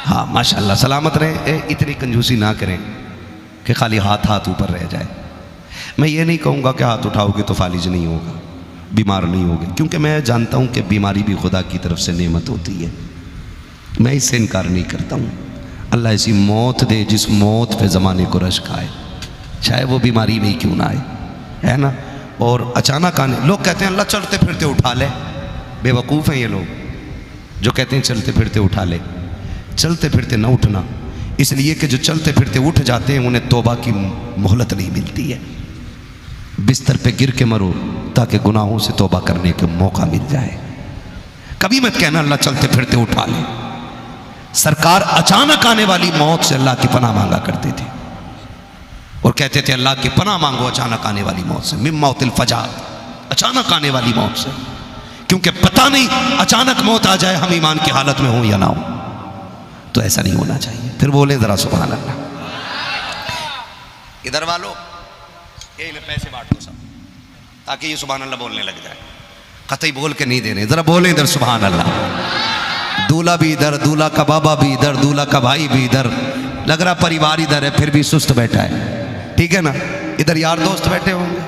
हाँ माशाल्लाह, सलामत रहें। इतनी कंजूसी ना करें कि खाली हाथ हाथ ऊपर रह जाए। मैं ये नहीं कहूँगा कि हाथ उठाओगे तो फालिज नहीं होगा, बीमार नहीं होगे, क्योंकि मैं जानता हूँ कि बीमारी भी खुदा की तरफ से नेमत होती है, मैं इससे इनकार नहीं करता हूँ। अल्लाह ऐसी मौत दे जिस मौत पे ज़माने को रश्क आए, चाहे वो बीमारी में ही क्यों ना आए, है ना। और अचानक आने, लोग कहते हैं अल्लाह चलते फिरते उठा ले। बेवकूफ़ हैं ये लोग जो कहते हैं चलते फिरते उठा ले। चलते फिरते न उठना, इसलिए कि जो चलते फिरते उठ जाते हैं उन्हें तौबा की मोहलत नहीं मिलती है। बिस्तर पे गिर के मरो ताकि गुनाहों से तौबा करने का मौका मिल जाए। कभी मत कहना अल्लाह चलते फिरते उठा ले। सरकार अचानक आने वाली मौत से अल्लाह की पनाह मांगा करते थे। और कहते थे अल्लाह की पनाह मांगो अचानक आने वाली मौत से, मिम मौतिल फजा, अचानक आने वाली मौत से, क्योंकि पता नहीं अचानक मौत आ जाए हम ईमान की हालत में हो या ना हो। तो ऐसा नहीं होना चाहिए। फिर बोले जरा सुभान अल्लाह। इधर वालों ये इन्हें पैसे बांट दो सब, ताकि ये सुभान अल्लाह बोलने लग जाए। कतई बोल के नहीं दे रहे, जरा बोले इधर सुभान अल्लाह। दूल्हा भी इधर, दूल्हा का बाबा भी इधर, दूल्हा का भाई भी इधर, लग रहा परिवार इधर है, फिर भी सुस्त बैठा है, ठीक है ना। इधर यार दोस्त बैठे होंगे,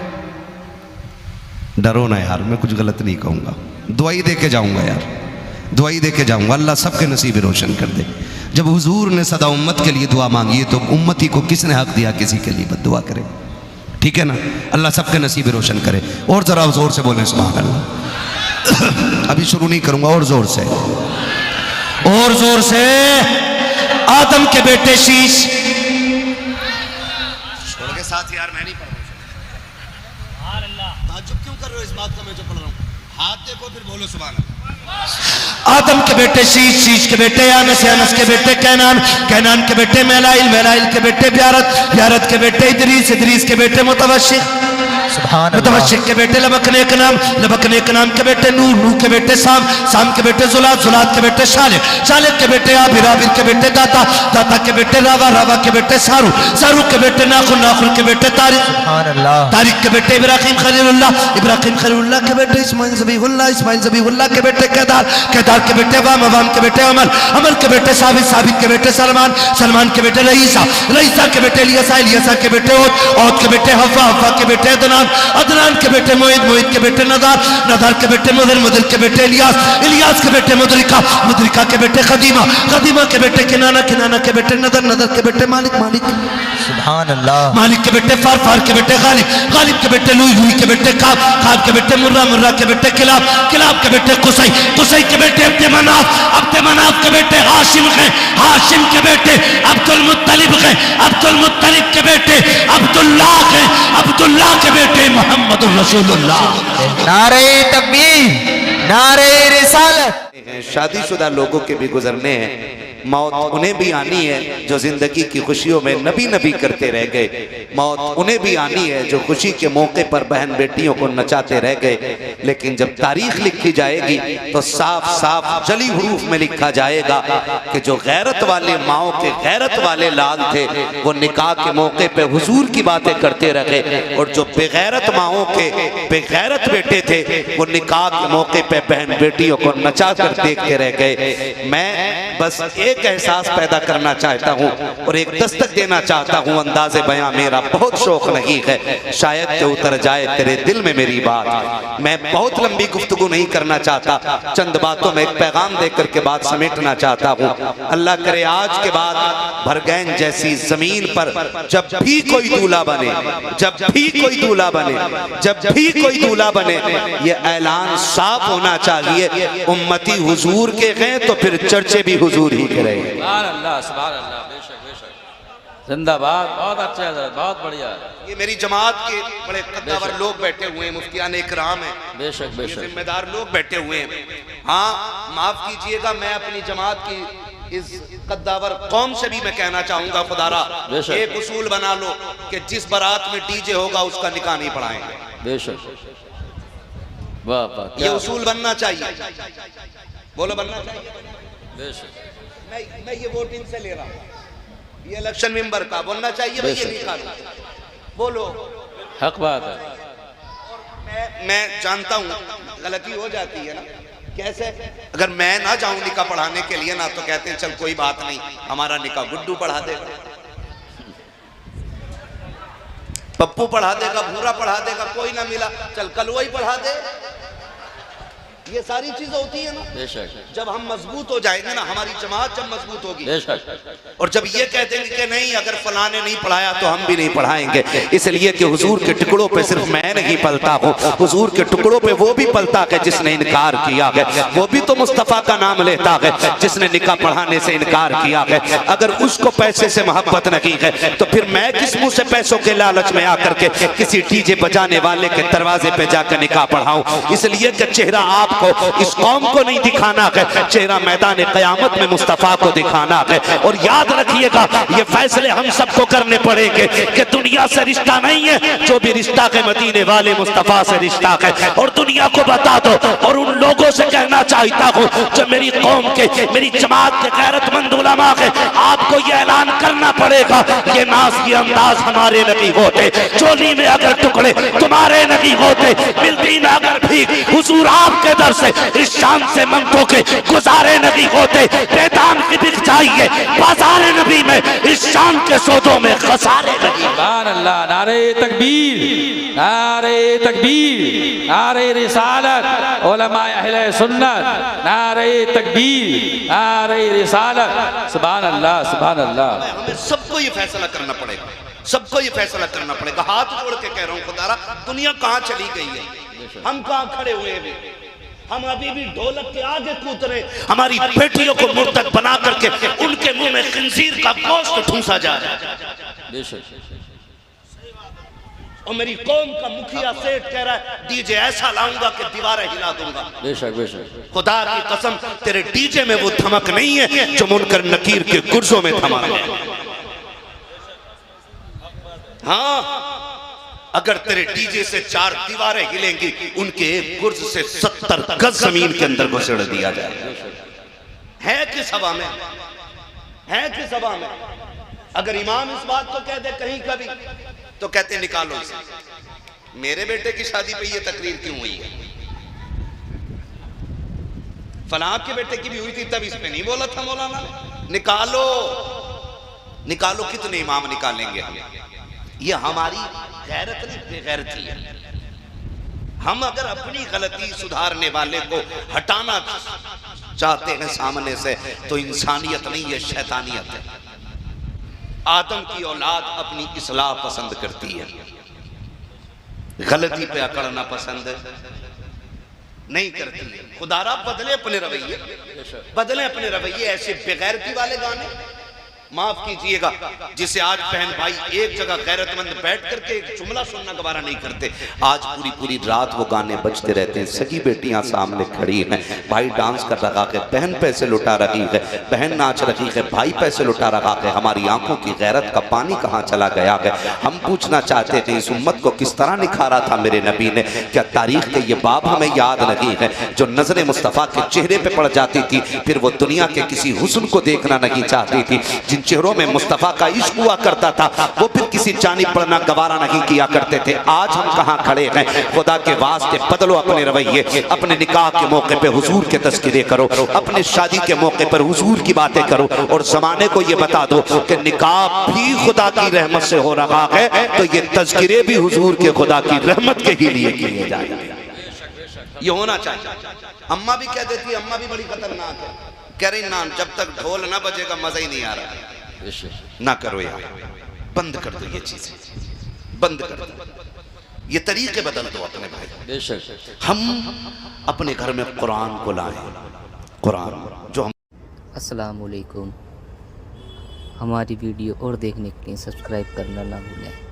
डरो ना यार, मैं कुछ गलत नहीं कहूँगा, दुआई दे के जाऊँगा यार, दुआई दे के जाऊँगा। अल्लाह सबके नसीब रोशन कर दे। जब हुजूर ने सदा उम्मत के लिए दुआ मांगी है तो उम्मती को किसने हक दिया किसी के लिए बद्दुआ करे, ठीक है ना। अल्लाह सबके नसीब रोशन करे। और ज़रा ज़ोर से बोलें सुभान अल्लाह। अभी शुरू नहीं करूँगा, और ज़ोर से, और ज़ोर से। आदम के बेटे शीश छोड़ के साथ यार, मैं नहीं पढ़ रहा हूँ। ताज्जुब क्यों कर रहे हो इस बात का, मैं जो पढ़ रहा हूँ? हाथ देखो फिर बोलो सुभान अल्लाह। आदम के बेटे शीश, शीश के बेटे यानस, यानस के बेटे कैनान, कैनान के बेटे मेलाइल, मेलाइल के बेटे ब्यारत, ब्यारत के बेटे इदरीस, इदरीस के बेटे मुतवशिक, मुतवशिक के बेटे लबकने का नाम, लबकने का नाम के बेटे नूह, नूह के बेटे साम, साम के बेटे जुलात, जुलात के बेटे शालिक, शालिक के बेटे आबिर, आबिर के बेटे दाता, दाता के बेटे रावा, रावा के बेटे सारू, सारू के बेटे नाखुल, नाखुल के बेटे तारिक, तारिक के बेटे इब्राहिम खलीलुल्लाह, इब्राहिम खलीलुल्लाह के बेटे इस्माइल ज़बीहुल्लाह, इस्माइल ज़बीहुल्लाह के बेटे केदार, केदार के बेटे वाम, वाम के बेटे अमल, अमल के बेटे साबित, साबित के बेटे सलमान, सलमान के बेटे रईसा, रईसा के बेटे इलियासा, इलियासा के बेटे औद, औद के बेटे हफ़ा, हफ़ा के बेटे अदनान, अदनान के बेटे मोइद, मोइद के बेटे नदार, नदार के बेटे मुदर, मुदर के बेटे इलियास, इलियास के बेटे मुदरिका, मुदरिका के बेटे खदीमा, खदीमा के बेटे किनाना, किनाना के बेटे नदर, नदर के बेटे मालिक, मालिक सुभान अल्लाह, मालिक के बेटे फार, फार के बेटे गालिब, गालिब के बेटे लुई, लुई के बेटे काब, काब के बेटे मुर्रा, मुर्रा के बेटे किलाब, किलाब के बेटे कुसई, कुसई के बेटे अब्द मनाफ, अब्द मनाफ के बेटे हाशिम हैं, हाशिम के बेटे अब्दुल मुत्तलिब हैं, अब्दुल मुत्तलिब के बेटे अब्दुल्लाह हैं, अब्दुल्लाह के बेटे मोहम्मद रसूलुल्लाह। नारे तकबीर, नारे रिसालत। शादीशुदा लोगों के भी गुजरने हैं, मौत उन्हें भी आनी है जो जिंदगी की खुशियों में नबी नबी करते रह गए, मौत उन्हें भी आनी है जो खुशी के मौके पर बहन बेटियों को नचाते रह गए। लेकिन जब तारीख लिखी जाएगी तो साफ साफ जली हरूफ में लिखा जाएगा कि जो गैरत वाले माओ के गैरत वाले लाल थे वो निकाह के मौके पे हुजूर की बातें करते रहे, और जो बेगैरत माओ के बेगैरत बेटे थे वो निकाह के मौके पे बहन बेटियों को नचा कर देखते रह गए। मैं बस एक एहसास पैदा करना चाहता हूँ और एक दस्तक देना चाहता हूँ, अंदाज़े बयां मेरा बहुत शौक नहीं है, शायद के उतर जाए तेरे दिल में मेरी बात। मैं बहुत लंबी गुफ्तगू नहीं करना चाहता, चंद बातों में एक पैगाम देकर के बात समेटना चाहता हूँ। अल्लाह करे आज के बाद भरगैन जैसी जमीन पर जब भी कोई दूल्हा बने, जब भी कोई दूल्हा बने, जब भी कोई दूल्हा बने, ये ऐलान साफ होना चाहिए उम्मती हुजूर के हैं तो फिर चर्चे भी हुजूर ही करें। सुभान अल्लाह, सुभान अल्लाह, बेशक बेशक, जिंदाबाद, बहुत अच्छे हज़रत, बहुत बढ़िया। ये मेरी जमात के बड़े कद्दावर लोग बैठे हुए हैं, मुफ्तियान इकराम हैं, बेशक बेशक, जिम्मेदार लोग बैठे हुए हैं। हाँ माफ कीजिएगा, मैं अपनी जमात की इस कद्दावर कौम से भी मैं कहना चाहूंगा, खुदारा एक उसूल बना लो कि जिस बारात में डीजे होगा उसका निकाह नहीं पढ़ाएंगे। बेशक, वाह वाह, ये उसूल बनना चाहिए, बोलो बनना चाहिए। बेशक, मैं ये वोटिंग से ले रहा हूँ, ये इलेक्शन मेंबर का बनना चाहिए भाई, ये निकाल बोलो, हक बात है। मैं जानता हूँ गलती हो जाती है ना, कैसे? अगर मैं ना जाऊं निकाह पढ़ाने के लिए ना तो कहते हैं चल कोई बात नहीं, हमारा निकाह गुड्डू पढ़ा देगा, पप्पू पढ़ा देगा, भूरा पढ़ा देगा, कोई ना मिला चल कल वही पढ़ा दे। ये सारी चीज होती है ना। बेशक, जब हम मजबूत हो जाएंगे ना, हमारी जमात जब मजबूत होगी, बेशक, और जब ये कहते हैं कि नहीं अगर फलां ने नहीं पढ़ाया तो हम भी नहीं पढ़ाएंगे, इसलिए कि हुजूर के टुकड़ों पे सिर्फ मैं नहीं पलता हूँ, हुजूर के टुकड़ों पे वो भी पलता है जिसने इनकार किया है, वो भी तो मुस्तफ़ा का नाम लेता है जिसने निकाह पढ़ाने से इनकार किया है। अगर उसको पैसे से मोहब्बत नहीं है तो फिर मैं किस मुंह से पैसों के लालच में आकर के किसी डीजे बजाने वाले के दरवाजे पे जाकर निकाह पढ़ाऊं? इसलिए कि चेहरा आप को, इस कौम को नहीं दिखाना है, चेहरा मैदान क़यामत में मुस्तफ़ा को दिखाना है। और याद रखिएगा ये फैसले हम सबको करने पड़ेंगे कि दुनिया से रिश्ता नहीं है, जो भी रिश्ता है मदीने वाले मुस्तफ़ा से रिश्ता है। और दुनिया को बता दो, और उन लोगों से कहना चाहता हूँ जो मेरी कौम के, मेरी जमात के गैरतमंद उलमा है, आपको ये ऐलान करना पड़ेगा, ये नाज ये अंदाज हमारे नहीं होते, चोली में अगर टुकड़े तुम्हारे नहीं होते, मिलती में अगर भी हुजूर आपके दर से इस शान से मंगों के गुजारे नहीं होते, बेदाम की बिक जाइए बाजार नबी में, इस शान के सौदों में खसारे नहीं। सुभान अल्लाह, नारे तकबीर, नारे तकबीर, नारे रिसालत, उलमा अहले सुन्नत, नारे तकबीर, नारे रिसालत। सुभान अल्लाह, सुभान अल्लाह। हमें सबको ये फैसला करना पड़ेगा, सबको ये फैसला करना पड़ेगा। हाथ जोड़ के कह रहा हूँ खुदारा, दुनिया कहाँ चली गई है, हम कहाँ खड़े हुए हैं, हम अभी भी ढोलक के आगे कूद रहे, हमारी बेटियों को मुर्तद बना करके उनके मुंह में खिंजीर का गोश्त ठूंसा जा रहा है। और मेरी कौम का मुखिया सेठ कह रहा है डीजे ऐसा लाऊंगा कि दीवारें हिला दूंगा। बेशक बेशक, खुदा की कसम तेरे डीजे में वो धमक नहीं है जो मुनकर नकीर के गुर्जों में धमक है। हाँ, अगर तेरे डीजे से 4 दीवारें हिलेंगी, उनके एक गुर्ज से 70 गज जमीन के अंदर घुसेड़ दिया जाए। है किस हवा में, है किस हवा में? अगर इमाम इस बात को कह दे कहीं कभी, तो कहते निकालो इसे। मेरे बेटे की शादी पे ये तकरीर क्यों हुई है? फलां के बेटे की भी हुई थी, तब इस पे नहीं बोला था मौलाना ने। निकालो, निकालो, कितने इमाम निकालेंगे हम? ये हमारी गैरत नहीं, बेगैरती है। हम अगर अपनी गलती सुधारने वाले को हटाना चाहते हैं सामने से, तो इंसानियत नहीं, ये शैतानियत है। आदम की औलाद अपनी इस्लाह पसंद करती है, गलती पे अकड़ना पसंद नहीं करती है। खुदारा बदले अपने रवैये, बदले अपने रवैये। ऐसे बेगैरती वाले गाने, माफ कीजिएगा, जिसे आज बहन भाई एक जगह गैरतमंद बैठ करके एक जुमला सुनना गवारा नहीं करते, आज पूरी पूरी रात वो गाने बजते रहते हैं। सगी बेटियां सामने खड़ी हैं, भाई डांस कर रहा है, बहन पैसे लुटा रही है, बहन नाच रही है, भाई पैसे लुटा रहा है। हमारी आंखों की गैरत का पानी कहाँ चला गया है? हम पूछना चाहते थे इस उम्मत को किस तरह निखारा था मेरे नबी ने? क्या तारीख के ये बाब हमें याद नहीं है जो नजर मुस्तफ़ा के चेहरे पे पड़ जाती थी, फिर वो दुनिया के किसी हुस्न को देखना नहीं चाहती थी। जिन चेहरों में मुस्तफ़ा का इश्क हुआ करता था, वो फिर किसी जानिब पड़ना गवारा नहीं किया करते थे। आज हम कहाँ खड़े हैं? खुदा के वास्ते बदलो अपने रवैये। अपने निकाह के मौके पे हुजूर के तज़किरे करो, अपने शादी के मौके पर हुजूर की बातें करो, और जमाने को ये बता दो कि निकाह भी खुदा की रहमत से हो रहा है, तो ये तज़किरे भी हुजूर के खुदा की रहमत के ही लिए किए जाएंगे। ये होना चाहिए। अम्मा भी कह देती है, अम्मा भी बड़ी खतरनाक है, कह रही ना, जब तक ढोल ना बजेगा मजा ही नहीं आ रहा। ना करो यार, बंद कर दो ये चीजें, बंद कर दो, ये तरीके बदल दो अपने भाई। हम अपने घर में कुरान को लाएं, कुरान जो हम। अस्सलाम वालेकुम। हमारी वीडियो और देखने के लिए सब्सक्राइब करना ना भूलें।